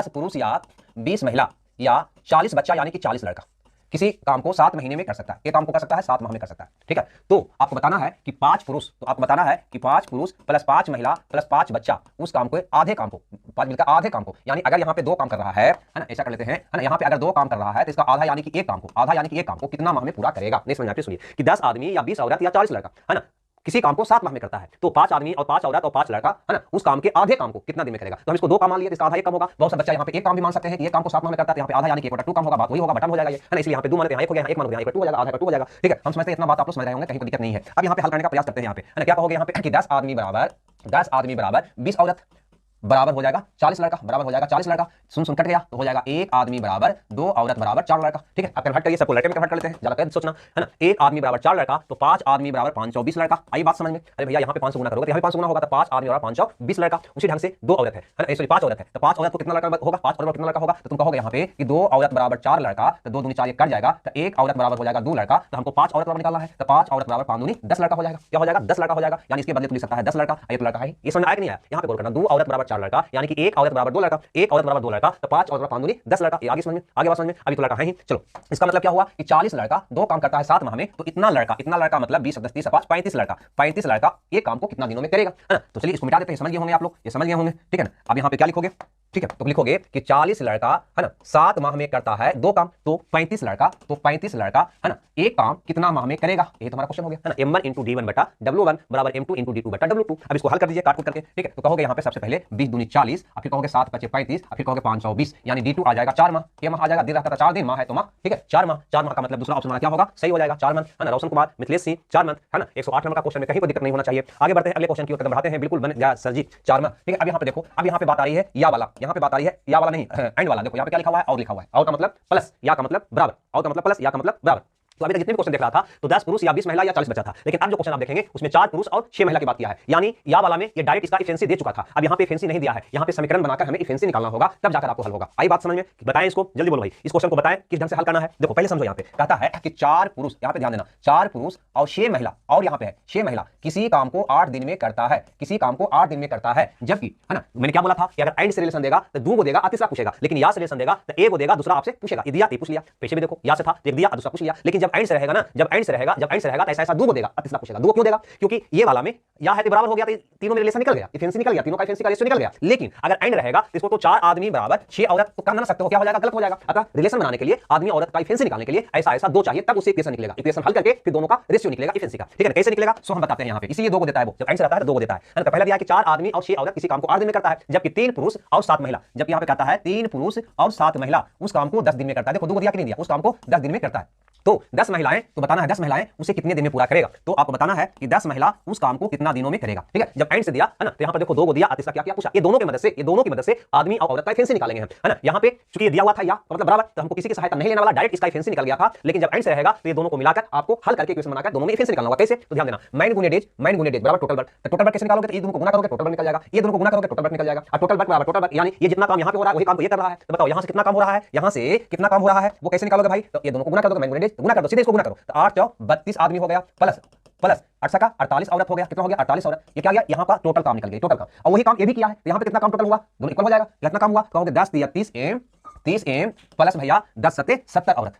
पुरुष या 20 महिला या 40 बच्चा, यानी कि 40 लड़का किसी काम को 7 महीने में कर सकता है, एक काम को कर सकता है 7 माह में कर सकता है, ठीक है। तो आपको बताना है कि 5 पुरुष, तो आपको बताना है कि 5 पुरुष + 5 महिला + 5 बच्चा उस काम को आधे काम को 5 मिलकर आधे काम को, यानी अगर यहाँ पे 2 काम कर रहा है ना, ऐसा कर लेते हैं, है ना, यहाँ पे अगर 2 काम कर रहा है तो इसका आधा यानी कि एक काम को कितना माह में पूरा करेगा। नहीं समझ में, सुनिए कि 10 आदमी या 20 औरत या 40 लड़का, है ना, किसी काम को 7 माह में करता है, तो 5 आदमी और 5 औरत और 5 लड़का, है ना, उस काम के आधे काम को कितना दिन में करेगा। तो हम इसको 2 काम मान लिए, इसका आधा एक काम होगा। बहुत से बच्चा यहाँ पे एक काम भी मान सकते हैं कि एक काम को 7 माह में करता है, तो यहाँ पे आधा यानी कि 1/2 काम होगा, बात वही होगा, बटन हो जाएगा ये, है ना। इसलिए यहाँ पे 2 मानते हैं, 1 हो गया, 1 मान हो गया, 1/2 हो जाएगा, आधा 1/2 हो जाएगा, ठीक है। हम समझते हैं, इतना बात आप लोग समझ रहे होंगे, कहीं कोई दिक्कत नहीं है। अब यहाँ पे हल करने का प्रयास करते हैं, यहाँ पे, है ना, क्या कहोगे यहाँ पे कि 10 आदमी बराबर 20 औरत बराबर हो जाएगा 40 लड़का, बराबर हो जाएगा 40 लड़का, सुन कट गया, तो हो जाएगा एक आदमी बराबर 2 औरत बराबर 4 लड़का, ठीक है। अब कन्वर्ट करिए, सबको लड़के में कन्वर्ट कर लेते हैं, ज्यादा सोचना, है ना। एक आदमी बराबर 4 लड़का, तो 5 आदमी बराबर 520 लड़का। आई बात समझ में, अरे भैया यहाँ पे 500 गुना करोगे तो यहाँ पे 500 गुना होगा, तो 5 आदमी बराबर 520 लड़का। उसी ढंग से 2 औरत है ना, सॉरी 5 औरत है, तो 5 औरत को कितना लड़का होगा, 5 औरत कितना लड़का होगा, तो तुम कहोगे यहाँ पे कि 2 औरत बराबर 4 लड़का, तो 2 दूनी 4 कट जाएगा, तो एक औरत बराबर हो जाएगा 2 लड़का, तो हमको 5 औरत बराबर निकालना है, तो 5 औरत बराबर 5 दूनी 10 लड़का हो जाएगा, क्या हो जाएगा 10 लड़का हो जाएगा, यानी इसके बदले तुम लिख सकता है 10 लड़का, ये तो लड़का है, ये समझ आया कि नहीं आया। यहाँ पे गौर करना, 2 औरत बराबर 4 लड़का, यानी कि एक औरत बराबर 2 लड़का, एक औरत बराबर 2 लड़का, तो 5 औरत बराबर 5 दूनी 10 लड़का, ये आगे समझ में, आगे बात समझ में, अभी तो लड़का है ही। चलो इसका मतलब क्या हुआ कि 40 लड़का 2 काम करता है 7 माह में, तो इतना लड़का मतलब 20 + 10 = 5 35 लड़का ये काम को कितना दिनों में करेगा, है ना। तो चलिए इसको मिटा देते हैं, समझ गए होंगे आप लोग, ये समझ गए होंगे, ठीक है ना। अब यहाँ पे क्या लिखोगे, ठीक है, तो लिखोगे कि 40 लड़का है ना 7 माह में करता है 2 काम, तो 35 लड़का, तो 35 लड़का है ना एक काम कितना माह में करेगा, ये तुम्हारा क्वेश्चन हो गया है ना। m1 इंटू d1 बटा w1 बराबर m2 इंटू d2 बटा w2। अब इसको हल कर दीजिए काट कूट करके, ठीक है। तो कहोगे यहाँ पे सबसे पहले 20 दूनी 40, फिर कहोगे 7 बचे 35, फिर कहोगे 520, यानी d2 आ जाएगा 4 माह, ये माह आ जाएगा, दिन रहता था 4 दिन, माह है तो माह, ठीक है 4 माह। 4 माह का मतलब दूसरा ऑप्शन हमारा क्या होगा, सही हो जाएगा 4 मंथ, है ना। रोशन कुमार, मिथिलेश सिंह 4 मंथ, है ना। 108 नंबर का क्वेश्चन में कहीं कोई दिक्कत नहीं होना चाहिए। आगे बढ़ते हैं अगले क्वेश्चन की ओर कदम बढ़ाते हैं। बिल्कुल बन गया सर जी 4 माह, ठीक है। अब यहाँ पे देखो, अब यहाँ पे बात आ रही है या वाला, यहाँ पे बात आ रही है या वाला नहीं एंड वाला। देखो यहाँ पे क्या लिखा हुआ है, और लिखा हुआ है, और का मतलब प्लस, या का मतलब बराबर, और का मतलब प्लस, या का मतलब बराबर। तो अभी तक जितने भी क्वेश्चन देख रहा था तो 10 पुरुष या 20 महिला या 40 बचा था, लेकिन अब जो क्वेश्चन आप देखेंगे उसमें 4 पुरुष और 6 महिला की बात किया है, यानी या वाला में ये डायरेक्ट इसका इफिशिएंसी दे चुका था। अब यहाँ पे इफिशिएंसी नहीं दिया है, यहाँ पे समीकरण बनाकर हमें इफिशिएंसी निकालना होगा, तब जाकर आपको हल होगा। आई बात समझ में, बताएं इसको जल्दी बोलो भाई, इस क्वेश्चन को बताएं किस ढंग से हल करना है। देखो पहले समझो, यहाँ पे कहता है कि 4 पुरुष, यहाँ पे ध्यान देना, 4 पुरुष और 6 महिला, और यहाँ पे है 6 महिला किसी काम को 8 दिन में करता है, किसी काम को 8 दिन में करता है। जबकि है ना, मैंने क्या बोला था कि अगर एंड से रिलेशन देगा तो 2 को देगा, तीसरा पूछेगा, लेकिन या से रिलेशन देगा तो ए को देगा, दूसरा आपसे पूछेगा। ये दिया, ये पूछ लिया, पीछे भी देखो या से था, एक दिया दूसरा पूछ लिया। लेकिन जब एंड से रहेगा ना, जब एंड से रहेगा तो ऐसा ऐसा 2 को देगा, तीसरा पूछेगा। 2 क्यों देगा, क्योंकि ये वाला में या है तो बराबर हो गया, तो तीनों में रिलेशन निकल गया, इफिशिएंसी निकल गया, तीनों का इफिशिएंसी का रेशियो निकल गया। लेकिन अगर एंड रहेगा तो इसको तो 4 आदमी बराबर 6 औरत तो कर ना सकते हो, क्या हो जाएगा, गलत हो जाएगा। अतः रिलेशन बनाने के लिए आदमी औरत का इफिशिएंसी निकालने के लिए ऐसा ऐसा 2 चाहिए, तब उससे इक्वेशन निकलेगा। इक्वेशन हल करके फिर दोनों का रेशियो निकलेगा इफिशिएंसी का, ठीक है। कैसे निकलेगा सो हम बताते हैं यहाँ पे। इसी 2 को देता है वो, जब एंड से रहता है तो 2 को देता है। तो पहले दिया कि 4 आदमी और 6 औरत किसी काम को 8 दिन में करता है, जबकि 3 पुरुष और 7 महिला, जबकि यहाँ पे कहता है 3 पुरुष और 7 महिला उस काम को 10 दिन में करता है। देखो 2 को दिया कि नहीं दिया, उस काम को 10 दिन में करता है। तो 10 महिलाएं, तो बताना है 10 महिलाएं उसे कितने दिन में पूरा करेगा। तो आपको बताना है कि 10 महिला उस काम को कितना दिनों में करेगा, ठीक है। जब एंड से दिया है ना, तो यहाँ पर देखो 2 को दिया, तीसरा क्या क्या पूछा। ये दोनों की मदद से आदमी और औरत का इफिशिएंसी निकालेंगे हम, है ना। यहाँ पे चूंकि ये दिया हुआ था या मतलब बराबर, तो हमको किसी की सहायता नहीं लेने वाला, डायरेक्ट इसका इफिशिएंसी निकल गया था। लेकिन जब एंड से रहेगा तो ये दोनों को मिलाकर आपको हल करके इक्वेशन बनाकर दोनों में इफिशिएंसी निकालना होगा। कैसे, तो ध्यान देना, माइन गुने डेज बराबर टोटल वर्क। तो टोटल वर्क कैसे निकालोगे, तो ये दोनों को गुना करोगे टोटल वर्क निकल जाएगा, ये दोनों को गुना करोगे टोटल वर्क निकल जाएगा। अब टोटल वर्क बराबर टोटल वर्क, यानी ये जितना काम यहाँ पे हो रहा है वही काम ये कर रहा है। तो बताओ यहाँ से कितना काम हो रहा है, यहाँ से कितना काम हो रहा है, वो कैसे निकालोगे भाई। तो ये दोनों को गुना कर दोगे, माइन गुने डेज गुना कर दो, सीधे इसको गुना करो। तो 8 × 32 आदमी हो गया, प्लस 8 का 48 औरत हो गया, कितना हो गया 48 औरत। ये क्या गया, यहाँ का टोटल काम निकल गया, टोटल काम। और वही काम ये भी किया है, तो यहाँ पे कितना काम टोटल हुआ, दोनों इक्वल हो जाएगा। कितना काम हुआ, कहोगे 10 × 30 m प्लस भैया 10 × 70 औरत,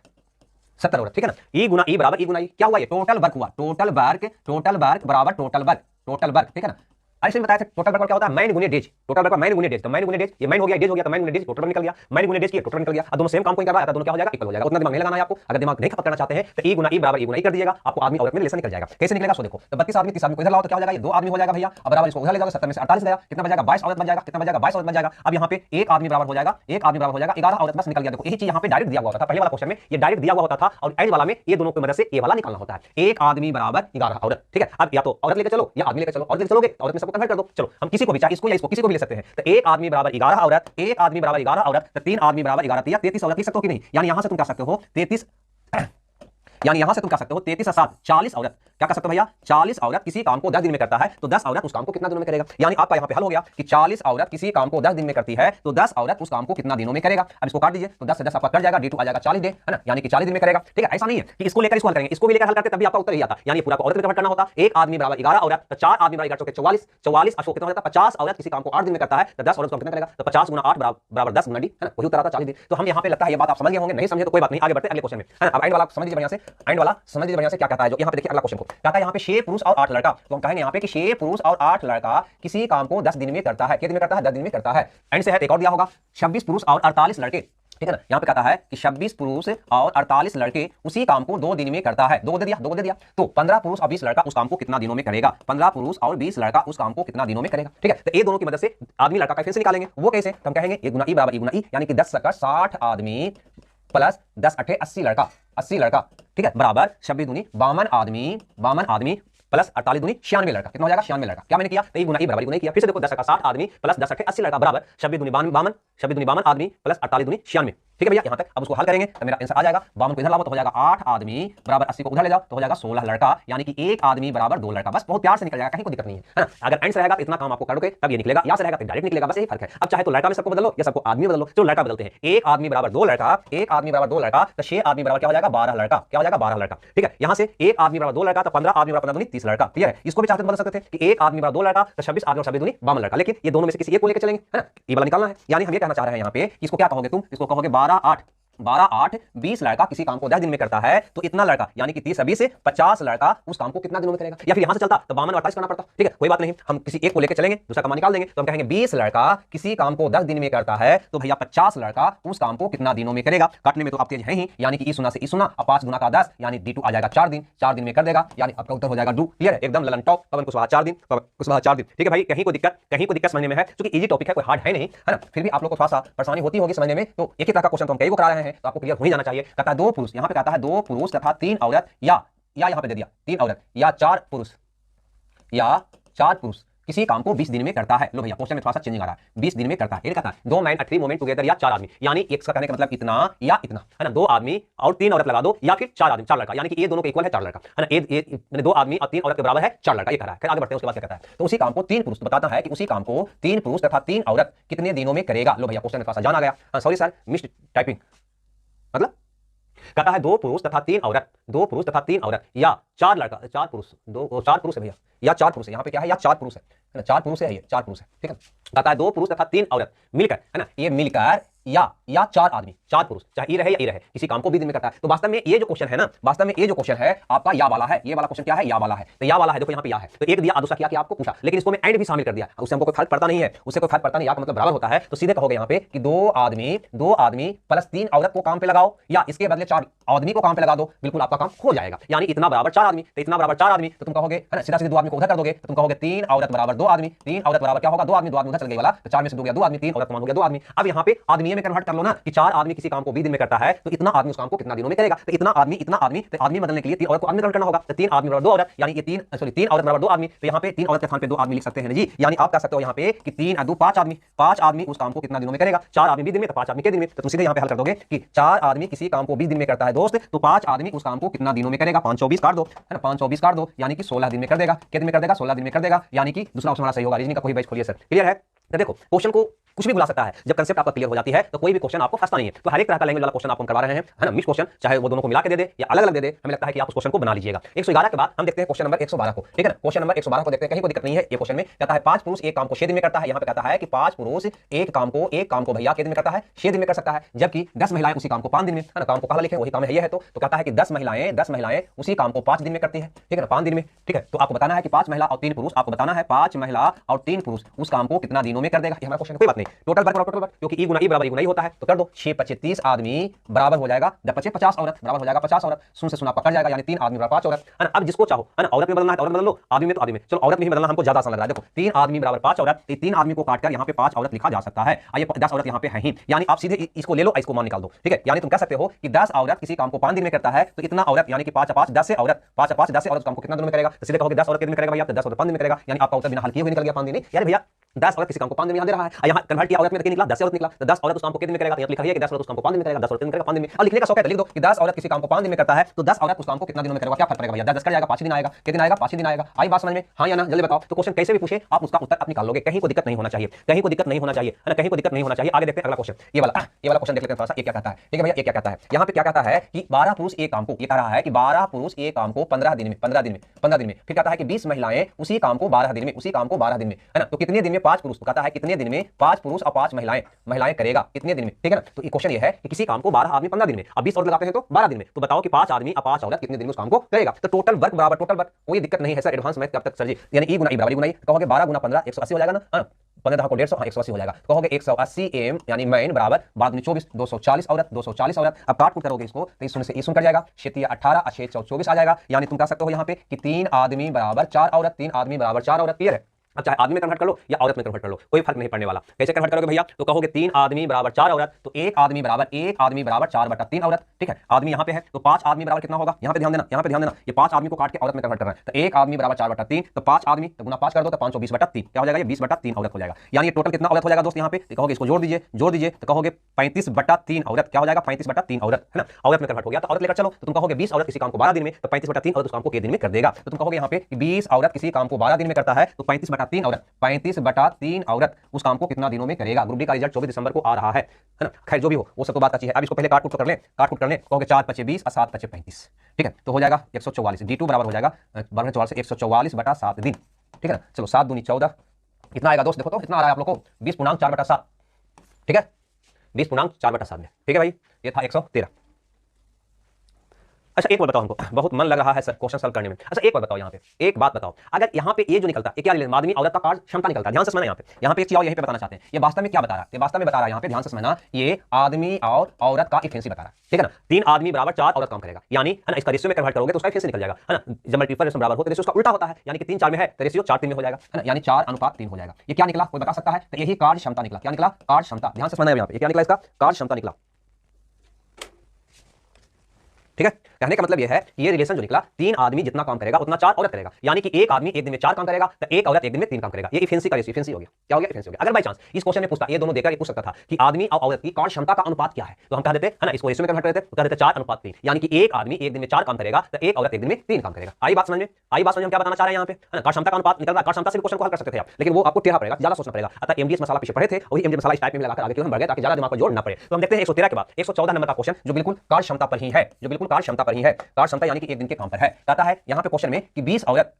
70 औरत, ठीक है ना। ई गुना ई बराबर ई गुना ई, क्या हुआ, ये टोटल वर्क हुआ, टोटल वर्क बराबर टोटल वर्क, ठीक है ना। ऐसे बताया था टोटल वर्क क्या होता है, माइन गुने डेज, टोटल वर्क माइन गुने डेज। तो माइन गुने डेज, ये माइन हो गया, डेज हो गया, तो माइन गुने डेज टोटल निकल गया, माइन गुने डेज की टोटल निकल गया। अब दोनों सेम काम को कर रहा है, दोनों क्या हो जाएगा, इक्वल हो जाएगा। उतना दिमाग नहीं लगाना है आपको। अगर दिमाग नहीं खपत करना चाहते हैं तो ई गुना ई बराबर ई गुना ई कर दीजिएगा, आपको आदमी औरत में रिलेशन निकल जाएगा। कैसे निकलेगा सो देखो, तो 32 आदमी 30 आदमी को इधर लाओ तो क्या हो जाएगा, ये 2 आदमी हो जाएगा भैया। अब बराबर इसको उधर ले जाओ, 70 में से 48 गया, कितना बच जाएगा 22 औरत बच जाएगा, कितना बच जाएगा 22 औरत बच जाएगा। अब यहाँ पे एक आदमी बराबर हो जाएगा, 11 औरत बस निकल गया। देखो यही चीज यहाँ पे डायरेक्ट दिया हुआ था, पहले वाला क्वेश्चन में ये डायरेक्ट दिया हुआ होता था, और एंड वाला में ये दोनों की मदद से ये वाला निकालना होता है। एक आदमी बराबर 11 औरत, ठीक है। अब या तो औरत लेकर चलो या आदमी लेकर चलो, औरत लेकर चलोगे औरत में सबको कन्वर्ट कर दो। चलो हम किसी को भी चाहे इसको या इसको किसी को भी ले सकते हैं। तो एक आदमी बराबर 11 औरत, एक आदमी बराबर 11 औरत, तो 3 आदमी बराबर 11 33 औरत लिख सकते हो कि नहीं। यानी यहां से तुम कह सकते हो 33, यानी यहां से तुम कह सकते हो 33 और 7 40 औरत, क्या कर सकते हो भैया 40 औरत किसी काम को 10 दिन में करता है, तो 10 औरत उस काम को कितना दिनों में करेगा। यानी आपका यहां पे हल हो गया कि 40 औरत किसी काम को 10 दिन में करती है, तो 10 औरत उस काम को कितना दिनों में करेगा। अब इसको काट दीजिए, तो 10 से 10 आपका कट जाएगा, d2 आ जाएगा 40 डे, है ना, यानी कि 40 दिन में करेगा, ठीक है। ऐसा नहीं है कि इसको लेकर इसको हल करेंगे, इसको भी लेकर हल करते तभी आपका उत्तर ही आता, यानी पूरा को औरत में कन्वर्ट करना होता। एक आदमी बराबर 11 औरत, तो 4 आदमी बराबर 44 अशोक कितना हो जाता है 50 औरत किसी काम को 8 दिन में करता है, तो 10 औरत को कितना करेगा, तो 50 × 8 बराबर 10 × d, है ना, वही उत्तर आता 40 दिन। तो हम यहां पे लगता है ये बात आप समझ गए होंगे, नहीं समझे तो कोई बात नहीं, आगे बढ़ते अगले क्वेश्चन में, है ना। अब एंड वाला समझ लीजिए बढ़िया से, एंड वाला समझ लीजिए बढ़िया से क्या कहता है। जो यहां पे देखिए अगला क्वेश्चन को कहता है यहाँ पे 6 पुरुष और 8 लड़का, तो हम कहेंगे यहाँ पे कि 6 पुरुष और 8 लड़का किसी काम को 10 दिन में करता है, कितने दिन में करता है 10 दिन में करता है। एंड से है एक और दिया होगा 26 पुरुष और 48 लड़के, ठीक है ना। यहाँ पे कहता है कि 26 पुरुष और 48 लड़के उसी काम को 2 दिन में करता है, 2 को दे दिया, तो 15 पुरुष और 20 लड़का उस काम को कितना दिनों में करेगा, 15 पुरुष और 20 लड़का उस काम को कितना दिनों में करेगा, ठीक है। तो ये दोनों की मदद से आदमी लड़का का इफिशिएंसी निकालेंगे, वो कैसे, हम कहेंगे ये गुना ई बराबर ई गुना ई, यानी कि 10 × 60 आदमी प्लस 10 × 80 लड़का, 80 लड़का, ठीक है, बराबर 26 दूनी 52 आदमी प्लस 48 दूनी 96 लड़का, कितना हो जाएगा 96 लड़का। क्या मैंने किया, तो ई गुना ई बराबर ई गुना ई किया। फिर से देखो 10 × 60 आदमी प्लस 10 × 80 लड़का बराबर 26 दूनी 52 आदमी प्लस 48 दूनी 96, ठीक है भैया। यहां तक अब उसको हल करेंगे तो मेरा आंसर आ जाएगा 52 को इधर लाओ तो हो जाएगा 8 आदमी बराबर 80 को उधर ले जाओ तो हो जाएगा 16 लड़का, यानी कि एक आदमी बराबर 2 लड़का। बस बहुत प्यार से निकल जाएगा, कहीं कोई दिक्कत नहीं है ना। अगर एंड से रहेगा तो इतना काम आपको करोगे तब ये निकलेगा, या से रहेगा तो डायरेक्ट निकलेगा, बस यही फर्क है। अब चाहे तो लड़का में सबको बदलो या सबको आदमी बदलो, चलो लड़का बदलते हैं। एक आदमी बराबर 2 लड़का, एक आदमी बराबर 2 लड़का, तो 6 आदमी बराबर क्या हो जाएगा 12 लड़का, क्या हो जाएगा 12 लड़का, ठीक है। यहां से एक आदमी बराबर 2 लड़का, तो 15 आदमी बराबर 15 दूनी 30 लड़का, क्लियर है। इसको भी चाहते तो बदल सकते थे कि एक आदमी बराबर 2 लड़का, तो 26 आदमी और 26 दूनी 52 लड़का, लेकिन ये दोनों में से किसी एक को लेकर चलेंगे, है ना, ये वाला निकालना है। यानी हम ये कहना चाह रहे हैं यहाँ पे, इसको क्या कहोगे तुम, इसको कहोगे 12 8, 12 8 20 लड़का किसी काम को 10 दिन में करता है तो इतना लड़का यानी कि 30 20 से 50 लड़का उस काम को कितना दिनों में करेगा। या फिर यहां से चलता तो 52 28 करना पड़ता। ठीक है, कोई बात नहीं, हम किसी एक को लेकर चलेंगे, दूसरा कमा निकाल देंगे। तो हम कहेंगे 20 लड़का किसी काम को 10 दिन में करता है तो भैया 50 लड़का उस काम को कितना दिनों में करेगा। काटने में तो आप तेज है ही, यानी कि ई सुना से ई सुना, अब 5 गुना का 10 यानी D2 आ जाएगा 4 दिन, 4 दिन में कर देगा, यानी आपका उत्तर हो जाएगा डू। क्लियर है, एकदम ललन टॉप। पवन कुशवाहा 4 दिन, पवन कुशवाहा 4 दिन। ठीक है भाई, कहीं को दिक्कत समझने में है, क्योंकि इजी टॉपिक है, कोई हार्ड है नहीं, है ना। फिर भी आप लोग को थोड़ा सा परेशानी होती होगी समझने में, तो एक ही तरह का क्वेश्चन तो हम कई को करा रहे हैं, तो आपको क्लियर हो ही जाना चाहिए। कहता है 2 पुरुष, यहां पे कहता है 2 पुरुष तथा 3 औरत, या यहां पे दे दिया 3 औरत या 4 पुरुष किसी काम को 20 दिन में करता है। लो भैया, क्वेश्चन में थोड़ा सा चेंजिंग आ रहा है, 20 दिन में करता है। ये कहता है 2 मैन 3 मोमेंट टुगेदर, या 4 आदमी, यानी एक का कहने का मतलब इतना या इतना, है ना। 2 आदमी और 3 औरत लगा दो, या फिर 4 आदमी 4 लड़का, यानी कि ये दोनों के इक्वल है 4 लड़का, है ना। ये 2 आदमी और 3 औरत के बराबर है 4 लड़का, ये कह रहा है। फिर आगे बढ़ते हैं, उसके बाद क्या कहता है, तो उसी काम को 3 पुरुष, तो बताता है कि उसी काम को 3 पुरुष तथा 3 औरत कितने दिनों में करेगा। लो भैया, क्वेश्चन में थोड़ा सा जान आ गया। Sorry sir, missed typing. मतलब कहता है 2 पुरुष तथा 3 औरत, 2 पुरुष तथा 3 औरत या 4 लड़का, 4 पुरुष, 4 पुरुष है भैया, या 4 पुरुष है, यहाँ पे क्या है, या 4 पुरुष है ना, 4 पुरुष है, ये 4 पुरुष है। ठीक है, कहता है 2 पुरुष तथा 3 औरत मिलकर, है ना, ये मिलकर या 4 आदमी, 4 पुरुष, चाहे ई रहे या ई रहे, किसी काम को 20 दिन में करता है। तो वास्तव में ये जो क्वेश्चन है ना, वास्तव में ये जो क्वेश्चन है आपका या वाला है, ये वाला क्वेश्चन क्या है, या वाला है। तो या वाला है, देखो यहाँ पे या है, तो एक दिया, दूसरा क्या आपको पूछा, लेकिन इसको मैं एंड भी शामिल कर दिया, उससे हमको कोई फर्क पड़ता नहीं है, उससे कोई फर्क पड़ता नहीं, या का मतलब बराबर होता है। तो सीधे कहोगे यहाँ पे कि 2 आदमी प्लस 3 औरत को काम पे लगाओ, या इसके बदले 4 आदमी को काम पे लगा दो, बिल्कुल आपका काम हो जाएगा। यानी इतना बराबर 4 आदमी, तो इतना बराबर 4 आदमी, तो तुम कहोगे, है ना, सीधा सीधे 2 आदमी को उधर कर दोगे, तो तुम कहोगे 3 औरत बराबर 2 आदमी, 3 औरत बराबर क्या होगा, 2 आदमी, 2 आदमी उधर चल गए वाला, तो 4 में से 2 गया 2 आदमी, 3 औरत मान हो गया 2 आदमी। अब यहाँ पे आदमी में कन्वर्ट कर लो ना, कि 4 आदमी किसी काम को 20 दिन में करता है तो इतना आदमी उस काम को कितना दिनों में करेगा। तो इतना आदमी, तो आदमी बदलने के लिए 3 औरत को आदमी कन्वर्ट करना होगा, तो 3 आदमी बराबर 2 औरत, यानी कि 3 औरत बराबर 2 आदमी। तो यहाँ पे 3 औरत के स्थान पे 2 आदमी लिख सकते हैं जी, यानी आप कह सकते हो यहाँ पे कि 3 2 5 आदमी, 5 आदमी उस काम को कितना दिनों में करेगा, 4 आदमी 20 दिन में, तो 5 आदमी के दिन में। तो तुम सीधे यहाँ पे हल कर दोगे कि 4 आदमी किसी काम को 20 दिन में करता है दोस्त, तो 5 आदमी उस काम को कितना दिनों में करेगा, 5 24 काट दो, है ना, 5 24 काट दो, यानी कि 16 दिन में कर देगा। कितने दिन में कर देगा, 16 दिन में कर देगा, यानी कि दूसरा ऑप्शन हमारा सही होगा। रीजनिंग का कोई बैच खोलिए सर, क्लियर है। तो देखो, क्वेश्चन को कुछ भी बुला सकता है, जब कंसेप्ट आपका क्लियर हो जाती है तो कोई भी क्वेश्चन आपको फंसता नहीं है। तो हर एक तरह का लैंग्वेज वाला क्वेश्चन आपको करवा रहे हैं, है ना, मिक्स क्वेश्चन, चाहे वो दोनों को मिला के दे दे या अलग अलग दे दे, हमें लगता है कि आप उस क्वेश्चन को बना लीजिएगा। 111 के बाद हम देखते हैं क्वेश्चन नंबर 112 को। ठीक है ना, क्वेश्चन नंबर 112 को देखते हैं, कहीं कोई दिक्कत नहीं है। ये क्वेश्चन में कहता है 5 पुरुष एक काम को 6 दिन में करता है। यहाँ पे कहता है कि 5 पुरुष एक काम को भैया कितने में करता है, 6 दिन में कर सकता है, जबकि 10 महिलाएं उसी काम को 5 दिन में, है ना, काम को कहा लिखे वही काम है ये है। तो कहता है कि 10 महिलाएं उसी काम को 5 दिन में करती है, ठीक है ना, 5 दिन में। ठीक है, तो आपको बताना है कि 5 महिला और 3 पुरुष, आपको बताना है 5 महिला और 3 पुरुष उस काम को कितना दिनों में कर देगा। ये हमारा क्वेश्चन, कोई बात नहीं, टोटल वर्क, क्योंकि ई गुना ई बराबर ई गुना ई होता है, तो कर दो। 6 25 30 आदमी बराबर हो जाएगा 5 50 औरत बराबर हो जाएगा 50 औरत, सुन से सुना पकड़ जाएगा, यानी 3 आदमी बराबर 5 औरत, है ना। अब जिसको चाहो, है ना, औरत में बदलना है तो औरत बदल लो, आदमी में तो आदमी में, चलो औरत में ही बदलना हमको ज्यादा आसान लग रहा है। देखो 3 आदमी बराबर 5 औरत, 3 आदमी को काटकर यहाँ पे 5 औरत लिखा जा सकता है। आइए 10 औरत यहाँ पे है ही, यानी आप सीधे इसको ले लो, इसको मान निकाल दो। ठीक है, यानी तुम कह सकते हो कि 10 औरत किसी काम को 5 दिन में करता है, तो इतना औरत यानी कि 5 5 10 से औरत, 5 5 10 से औरत काम को कितना दिन में करेगा, तो सीधे कहोगे 10 औरत कितने में करेगा भैया, तो 10 औरत 5 दिन में करेगा, यानी आपका उत्तर बिना हल किए हुए निकल गया 5 दिन में। यार भैया 10 औरत किसी काम को 5 दिन में यहाँ दे रहा है, यहाँ कन्वर्ट किया औरत में निकला 10 औरत निकला, तो 10 औरत उस काम को कितने में करेगा, यहाँ लिखा है कि 10 औरत उस काम को 5 दिन में करेगा, 10 औरत करेगा 5 दिन में। अब लिखने का शौक है तो लिख दो कि 10 औरत किसी काम को 5 दिन में करता है, तो 10 औरत उस काम को कितना दिनों में करेगा, क्या फर्क पड़ेगा भैया, 10 कर जाएगा 5 दिन आएगा, कितने आएगा 5 दिन आएगा। आई बात समझ में, हाँ या ना, जल्दी बताओ। तो क्वेश्चन कैसे भी पूछे आप उसका उत्तर आप निकाल लोगे, कहीं को दिक्कत नहीं होना चाहिए, कहीं को दिक्कत नहीं होना चाहिए, है ना, कहीं को दिक्कत नहीं होना चाहिए। आगे देखते हैं अगला क्वेश्चन, ये वाला क्वेश्चन देख लेते हैं थोड़ा सा, ये क्या कहता है। ठीक है भैया, ये क्या कहता है, यहाँ पे क्या कहता है कि 12 पुरुष एक काम को, ये कह रहा है कि 12 पुरुष एक काम को 15 दिन में, फिर कहता है कि 20 महिलाएं उसी काम को 12 दिन में, है ना, तो कितने दिन में 5 पुरुष, तो कहता है कितने दिन में 5 पुरुष और 5 महिलाएं करेगा कितने दिन में। ठीक है ना, तो ये क्वेश्चन ये है कि किसी काम को 12 आदमी 15 दिन में, अब 20 औरत लगाते हैं तो 12 दिन में, तो बताओ कि 5 आदमी और 5 औरत कितने दिन में उस काम को करेगा। तो टोटल वर्क बराबर टोटल वर्क, कोई दिक्कत नहीं है सर, एडवांस मैथ कब तक सर जी, यानी ई गुना ई बराबर ई गुना ई, कहोगे 12 गुना 15 180 हो जाएगा ना, 15 को 150, 180 हो जाएगा, कहोगे 180 एम यानी मैन बराबर 12 24 240 औरत, 240 औरत। अब काट करोगे इसको तो इस से कर जाएगा, 6 18 और 6 24 आ जाएगा, यानी तुम कह सकते हो यहाँ पे कि 3 आदमी बराबर 4 औरत, 3 आदमी बराबर 4 औरत। क्लियर है, अब चाहे आदमी में कन्वर्ट कर लो या औरत में कन्वर्ट कर लो, कोई फर्क नहीं पड़ने वाला। कैसे कन्वर्ट करोगे भैया, तो कहोगे 3 आदमी बराबर 4 औरत, तो 1 आदमी बराबर 4/3 औरत। ठीक है, आदमी यहाँ पे है तो 5 आदमी बराबर कितना होगा, यहाँ पे ध्यान देना, ये 5 आदमी को काट के औरत में कन्वर्ट करना है, तो 1 आदमी बराबर 4/3, तो 5 आदमी तो गुना 5 कर दो तो 520/3 क्या हो जाएगा, ये 20/3 औरत हो जाएगा। यानी ये टोटल कितना औरत हो जाएगा दोस्त, यहाँ पे कहोगे इसको जोड़ दीजिए, तो कहोगे 35/3 औरत, क्या हो जाएगा 35/3 औरत, है ना, औरत में कन्वर्ट हो गया। तो औरत लेकर चलो, तो तुम कहोगे 20 औरत किसी काम को 12 दिन में, तो 35/3 औरत उस काम को कितने दिन में कर देगा। तो तुम कहोगे यहाँ पे 20 औरत किसी काम को 12 दिन में करता है, तो 35/3 औरत, 35/3 औरत उस काम को कितना दिनों में करेगा। ग्रुप डी का रिजल्ट 24 दिसंबर को आ रहा है ना, खैर जो भी हो वो सब तो बात अच्छी है। अब इसको पहले काट कर ले, कहोगे 4 5 20 और 7 5 35, ठीक है, तो हो जाएगा 144, D2 बराबर हो जाएगा 144 दिन। ठीक है ना, चलो 7 दूनी 14 कितना आएगा दोस्त, देखो तो इतना आ रहा है आप लोग को 20 पूर्णांक 4/7। ठीक है, 20/4/7 में। ठीक है भाई, ये था 113। अच्छा एक बात बताओ हमको, बहुत मन लग रहा है सर क्वेश्चन सॉल्व करने में। अच्छा एक बात बताओ, यहाँ पे एक बात बताओ, अगर यहाँ पे ये जो निकलता है क्या आदमी औरत का कार्य क्षमता निकलता है, ध्यान से समझना। यहाँ पे एक चीज और यहीं पे बताना चाहते हैं, ये वास्तव में क्या बता रहा है, ये वास्तव में बता रहा है यहाँ पे, ध्यान से समझना, ये आदमी और औरत का एफिशिएंसी बता रहा है। ठीक है ना, 3 आदमी बराबर 4 औरत काम करेगा, यानी है ना, इसका रेशियो में कन्वर्ट करोगे तो उसका एफिशिएंसी निकल जाएगा, है ना। जब मल्टीपल रेशियो बराबर हो तो रेशियो उसका उल्टा होता है, यानी कि 3 4 में है तो रेशियो 4 3 में हो जाएगा, है ना, यानी 4:3 हो जाएगा। ये क्या निकला, कोई बता सकता है? तो यही कार्य क्षमता निकला। क्या निकला? कार्य क्षमता। ध्यान से समझना यहाँ पे, क्या निकला, इसका कार्य क्षमता निकला। ठीक है, कहने का मतलब यह है ये रिलेशन जो निकला, 3 आदमी जितना काम करेगा उतना 4 औरत करेगा, यानी कि एक आदमी एक दिन में 4 काम करेगा तो एक औरत एक दिन में 3 काम करेगा। ये इफिशिएंसी का रेशियो, इफिशिएंसी हो गया। क्या हो गया? इफिशिएंसी हो गया। अगर बाय चांस इस क्वेश्चन में पूछता, ये दोनों देकर ये पूछ सकता था कि आदमी और औरत की कार्य क्षमता का अनुपात क्या है, तो हम कह देते हैं, है ना, इसको रेशियो में कन्वर्ट कर देते, तो कह देते 4:3, यानी कि एक आदमी एक दिन में 4 काम करेगा तो एक औरत एक दिन में 3 काम करेगा। आई बात समझ में? आई बात समझ में? क्या बताना चाह रहे हैं यहाँ पे, है ना, कार्य क्षमता का अनुपात निकल रहा है। कार्य क्षमता से क्वेश्चन को हल कर सकते थे आप, लेकिन वो आपको टेढ़ा पड़ेगा, ज्यादा सोचना पड़ेगा। अतः एमडीएस मसाला पीछे पढ़े थे, वही एमडीएस मसाला इस टाइप में लगाकर आगे क्यों हम बढ़ गए, ताकि ज्यादा दिमाग को जोड़ ना पड़े। तो हम देखते हैं 113 के बाद 114 नंबर का क्वेश्चन, जो बिल्कुल कार्य क्षमता पर ही है, जो बिल्कुल कार्य क्षमता पर ही है, कार्य क्षमता यानी कि एक दिन के काम पर है। कहता है यहाँ पे क्वेश्चन में कि 20 औरत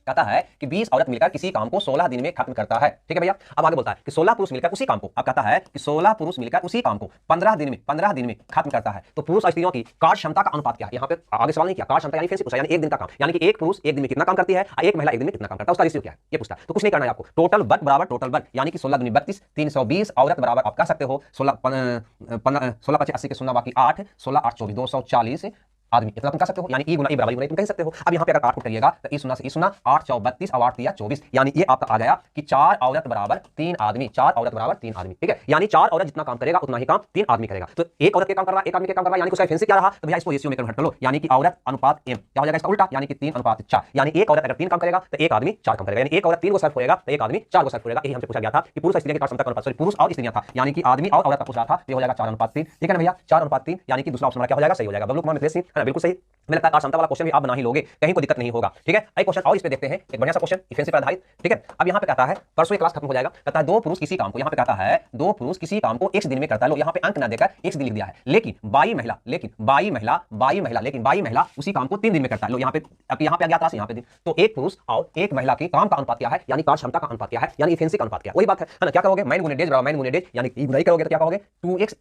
कहता है कि 20 औरत मिलकर किसी काम को 16 दिन में खत्म करता है। ठीक है भैया, अब आगे बोलता है कि 16 पुरुष मिलकर उसी काम को, अब कहता है कि 16 पुरुष मिलकर उसी काम को 15 दिन में खत्म करता है, तो पुरुष और स्त्रियों की कार्य क्षमता का अनुपात क्या है। यहाँ पे आगे सवाल नहीं किया, कार्य क्षमता यानी इफिशिएंसी पूछा, यानी एक दिन का काम, यानी कि एक पुरुष एक दिन में कितना काम करती है, एक महिला एक दिन में कितना काम करता है, उसका रेशियो क्या है ये पूछता है। तो कुछ नहीं करना है आपको, टोटल वर्क बराबर टोटल वर्क, यानी कि 16 दूनी 32, 320 औरत बराबर आप कह सकते हो 16 5 80 के 0 बाकी 8, 16 8 24 240 आदमी, इतना तुम कह सकते हो, यानी ई गुना ई बराबर गुना तुम कह सकते हो। अब यहाँ पे अगर 8 फुट करिएगा तो ई सुना से ई सुना 8 4 32 और 8 3 24, यानी ये आपका आ गया कि 4 औरत बराबर 3 आदमी, 4 औरत बराबर 3 आदमी। ठीक है, यानी 4 औरत जितना काम करेगा उतना ही काम 3 आदमी करेगा। तो एक औरत के काम कर रहा है, एक आदमी के काम कर रहा है, यानी उसका एफिशिएंसी क्या रहा, तो भैया इसको रेशियो में कन्वर्ट कर लो, यानी कि औरत अनुपात m क्या हो जाएगा, इसका उल्टा, यानी कि 3:4, यानी एक औरत अगर 3 काम करेगा तो एक आदमी 4 काम करेगा, यानी एक औरत 3 को सर्व करेगा तो एक आदमी 4 को सर्व करेगा। यही हमसे पूछा गया था कि पुरुष और स्त्री के कार्य क्षमता का अनुपात, सॉरी पुरुष और स्त्रियां था, यानी कि आदमी और औरत का पूछ रहा था, ये हो जाएगा 4:3। ठीक है ना भैया, 4:3, यानी कि दूसरा ऑप्शन क्या हो जाएगा, सही हो जाएगा। बबलू कुमार मित्रेश सिंह, है ना, बिल्कुल सही। मुझे लगता है कार्य क्षमता वाला क्वेश्चन भी आप बना ही लोगे, कहीं कोई दिक्कत नहीं होगा। ठीक है, एक क्वेश्चन और इस पे देखते हैं, एक बढ़िया सा क्वेश्चन इफिशिएंसी पर आधारित। ठीक है, अब यहाँ पे कहता है, परसों ये क्लास खत्म हो जाएगा, कहता है 2 पुरुष किसी काम को, यहाँ पे कहता है 2 पुरुष किसी काम को x दिन में करता है। लो यहाँ पे अंक ना देकर x दिन लिख दिया है, लेकिन बाई महिला उसी काम को 3 दिन में करता है। लो यहाँ पे, अब यहाँ पे अज्ञात राशि, यहाँ पे दिन, तो एक पुरुष और एक महिला के काम का अनुपात क्या है, यानी कार्य क्षमता का अनुपात क्या है, यानी इफिशिएंसी का अनुपात क्या है, वही बात है ना। क्या कहोगे, मैन गुने डेज बराबर मैन गुने डेज, यानी कि गुणाई करोगे तो क्या कहोगे, 2x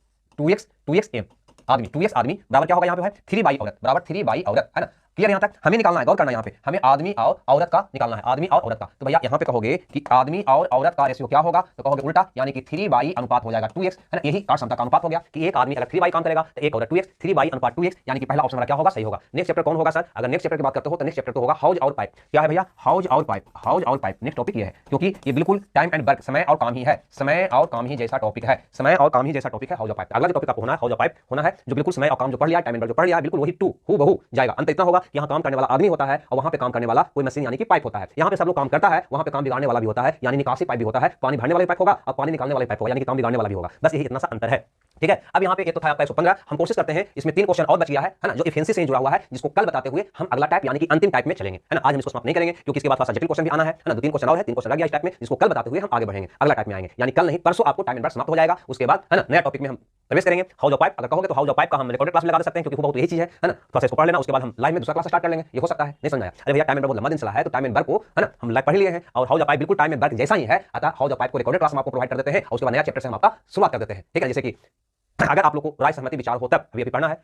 m आदमी, 2x आदमी बराबर क्या होगा यहाँ पे है 3 बाई औरत बराबर 3 बाई औरत, है ना। क्लियर यहाँ तक, हमें निकालना है, गौर करना है, यहाँ पे हमें आदमी और औरत का निकालना है, आदमी और औरत का। तो भैया यहाँ पे कहोगे कि आदमी और औरत का रेशियो क्या होगा, तो कहोगे उल्टा, यानी कि 3 बाई अनुपात हो जाएगा 2x, है ना। यही कार्य क्षमता का अनुपात हो गया कि एक आदमी अगर 3 बाई काम करेगा तो एक औरत 2x, 3 बाई अनुपात 2x, यानी कि पहला ऑप्शन हमारा क्या होगा, सही होगा। नेक्स्ट चैप्टर कौन होगा सर, अगर नेक्स्ट चैप्टर की बात करते हो तो नेक्स्ट चैप्टर तो होगा हाउस और पाइप। क्या है भैया, हाउस और पाइप, हाउस और पाइप नेक्स्ट टॉपिक ये है, क्योंकि ये बिल्कुल टाइम एंड वर्क, समय और काम ही है, समय और काम ही जैसा टॉपिक है, समय और काम ही जैसा टॉपिक है हाउस और पाइप। अगला जो टॉपिक आपको होना है हाउस और पाइप होना है, जो बिल्कुल समय और काम जो पढ़ लिया, टाइम एंड वर्क जो पढ़ लिया, बिल्कुल वही टू हूबहू जाएगा। अंत इतना होगा कि यहाँ काम करने वाला आदमी होता है और वहाँ पे काम करने वाला कोई मशीन यानी कि पाइप होता है। यहाँ पे सब लोग काम करता है, वहाँ पे काम बिगाड़ने वाला भी होता है, यानी निकासी पाइप भी होता है, पानी भरने वाला पाइप होगा और पानी निकालने वाला पाइप होगा, यानी कि काम बिगाड़ने वाला भी होगा। बस यही इतना सा अंतर है। ठीक है, अब यहाँ पे ये तो था आपका 115, हम कोशिश करते हैं इसमें 3 क्वेश्चन और बच गया है ना, जो इफिशिएंसी से जुड़ा हुआ है, जिसको कल बताते हुए हम अगला टाइप यानी कि अंतिम टाइप में चलेंगे, है ना। आज हम इसको समाप्त नहीं करेंगे क्योंकि इसके बाद जटिल क्वेश्चन भी आना है ना, 2-3 क्वेश्चन और है, 3 क्वेश्चन रह गया इस टाइप में, जिसको कल बताते हुए हम आगे बढ़ेंगे, अगला टाइप में आएंगे, यानी कल नहीं परसों आपको टाइम एंड वर्क समाप्त हो जाएगा। उसके बाद है ना नया टॉपिक में हम प्रवेश करेंगे, हाउस ऑफ पाइप। अगर कहोगे तो हाउस ऑफ पाइप का हम रिकॉर्डेड क्लास में लगा सकते हैं, क्योंकि बहुत यही चीज है ना, थोड़ा सा इसको पढ़ लेना, उसके बाद हम लाइव में दूसरा क्लास स्टार्ट कर लेंगे, ये हो सकता है। नहीं समझ आया, अरे भैया टाइम एंड वर्क बहुत लंबा दिन चला है, तो टाइम एंड वर्क को है ना हम लाइव पढ़ लिए हैं, और हाउस ऑफ पाइप बिल्कुल टाइम एंड वर्क जैसा ही है, अतः हाउस ऑफ पाइप को रिकॉर्डेड क्लास में आपको प्रोवाइड कर देते हैं, और उसके बाद नया चैप्टर से हम आपका शुरुआत कर देते हैं। ठीक है, जैसे कि अगर आप लोग को राय सहमति विचार हो तब अभी पढ़ना है।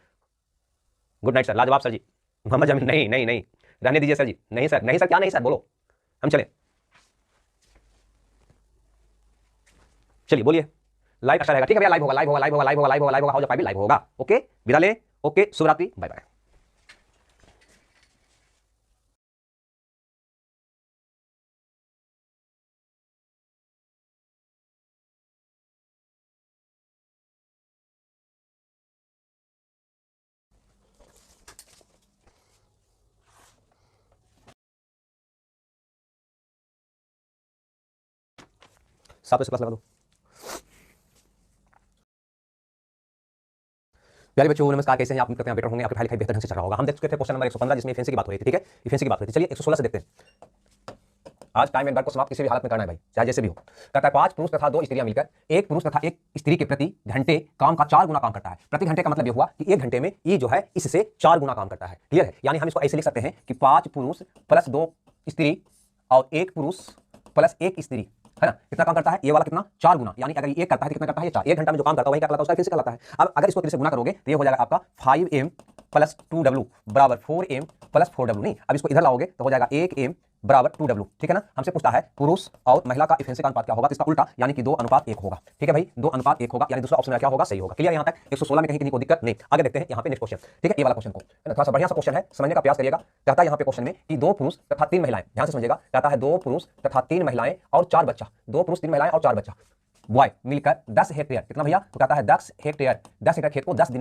गुड नाइट सर, लाजवाब सर जी, मोहम्मद जमीन, नहीं नहीं नहीं रहने दीजिए सर जी, नहीं सर, नहीं सर, क्या नहीं सर, बोलो, हम चले, चलिए बोलिए, लाइव अच्छा रहेगा। ठीक है भैया, लाइव होगा, लाइव होगा, लाइव होगा, लाइव होगा, लाइव होगा, लाइव होगा, हाउस ऑफ पाइप भी लाइव होगा। ओके, विदा ले, ओके, शुभ रात्रि, बाय बाय। साथ में क्लास लगा दो। प्यारे बच्चों नमस्कार, कैसे हैं आप? करते हैं बेटर होंगे, आपके पढ़ाई लिखाई बेहतर ढंग से चल रहा होगा। हम देख चुके थे क्वेश्चन नंबर 115 जिसमें इफिशिएंसी की बात हो रही थी। ठीक है, इफिशिएंसी की बात हो रही थी। चलिए 116 से देखते हैं। आज टाइम एंड वर्क को समाप्त किसी भी हालत में करना है भाई, चाहे जैसे भी हो। कहता है 5 पुरुष तथा 2 स्त्रियां मिलकर एक पुरुष तथा एक स्त्री के प्रति घंटे काम का 4 गुना काम करता है। प्रति घंटे का मतलब ये हुआ कि 1 घंटे में ये जो है इससे 4 गुना काम करता है। क्लियर है, यानी हम इसको ऐसे लिख सकते हैं कि 5 पुरुष प्लस 2 स्त्री और 1 पुरुष प्लस 1 स्त्री है ना, कितना काम करता है ये वाला, कितना 4 गुना, यानी अगर ये 1 करता है तो कितना करता है ये 4, 1 घंटा में जो काम करता है वही क्या कहलाता है, उसका एफिशिएंसी कहलाता है। अब अगर इसको 3 से गुना करोगे तो ये हो जाएगा आपका 5m प्लस 2w बराबर 4m प्लस 4w। नहीं, अब इसको इधर लाओगे तो हो जाएगा 1m बराबर 2w। ठीक है ना, हमसे पूछता है पुरुष और महिला का एफिशिएंसी का अनुपात क्या होगा, तो इसका उल्टा यानी कि 2:1 होगा। ठीक है भाई, 2:1 होगा, यानी दूसरा ऑप्शन में क्या होगा, सही होगा। क्लियर यहाँ तक 116 में कहीं किसी को दिक्कत नहीं। आगे देखते हैं यहाँ पे नेक्स्ट क्वेश्चन। ठीक है, ये वाला क्वेश्चन को थोड़ा सा बढ़िया सा क्वेश्चन है, समझने का प्रयास करिएगा। कहता है यहाँ पे क्वेश्चन में कि 2 पुरुष तथा 3 महिलाएं, ध्यान से समझिएगा, कहता है 2 पुरुष तथा 3 महिलाएं और 4 बच्चा, 2 पुरुष 3 महिलाएं और 4 बच्चा बॉय मिलकर 10 हेक्टेयर, कितना भैया, तो कहता है 10 हेक्टेयर खेत को 10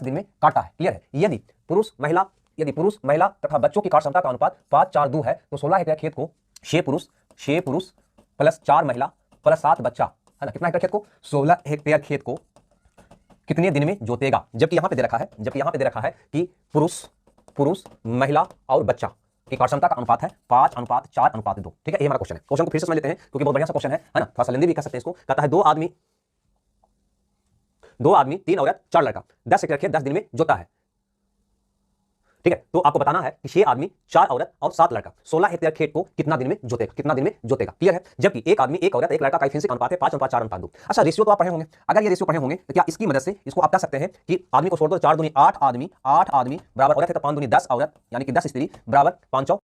दिन में काटा है। क्लियर है, यदि पुरुष महिला तथा बच्चों की कार्य क्षमता का अनुपात 5:4:2 है तो 16 हेक्टेयर खेत को 6 पुरुष प्लस 4 महिला प्लस 7 बच्चा, है ना, कितना हेक्टेयर खेत को, 16 हेक्टेयर खेत को कितने दिन में जोतेगा। जबकि यहां पे दे रखा है कि पुरुष महिला और बच्चा की कार्य क्षमता का अनुपात है 5:4:2। ठीक है, ये हमारा क्वेश्चन है। क्वेश्चन को फिर से समझ लेते हैं क्योंकि बहुत बढ़िया सा क्वेश्चन है ना, थोड़ा सा लेंदी भी कह सकते हैं इसको। कहता है दो आदमी 3 औरत 4 लड़का 10 हेक्टेयर खेत 10 दिन में जोता है। ठीक है, तो आपको बताना है कि 6 आदमी 4 औरत और 7 लड़का 16 हेक्टेयर खेत को कितना दिन में जोतेगा। क्लियर है, जबकि 1 आदमी 1 औरत 1 लड़का का एफिशिएंसी अनुपात है 5:4:2। अच्छा, रेशियो तो आप पढ़े होंगे, अगर ये रेशियो पढ़े होंगे तो क्या इसकी मदद से इसको आप कह सकते हैं कि आदमी को छोड़ दो, 4 दूनी 8 आदमी बराबर औरत है तो 5 दूनी 10 औरत, यानी कि 10 स्त्री बराबर 5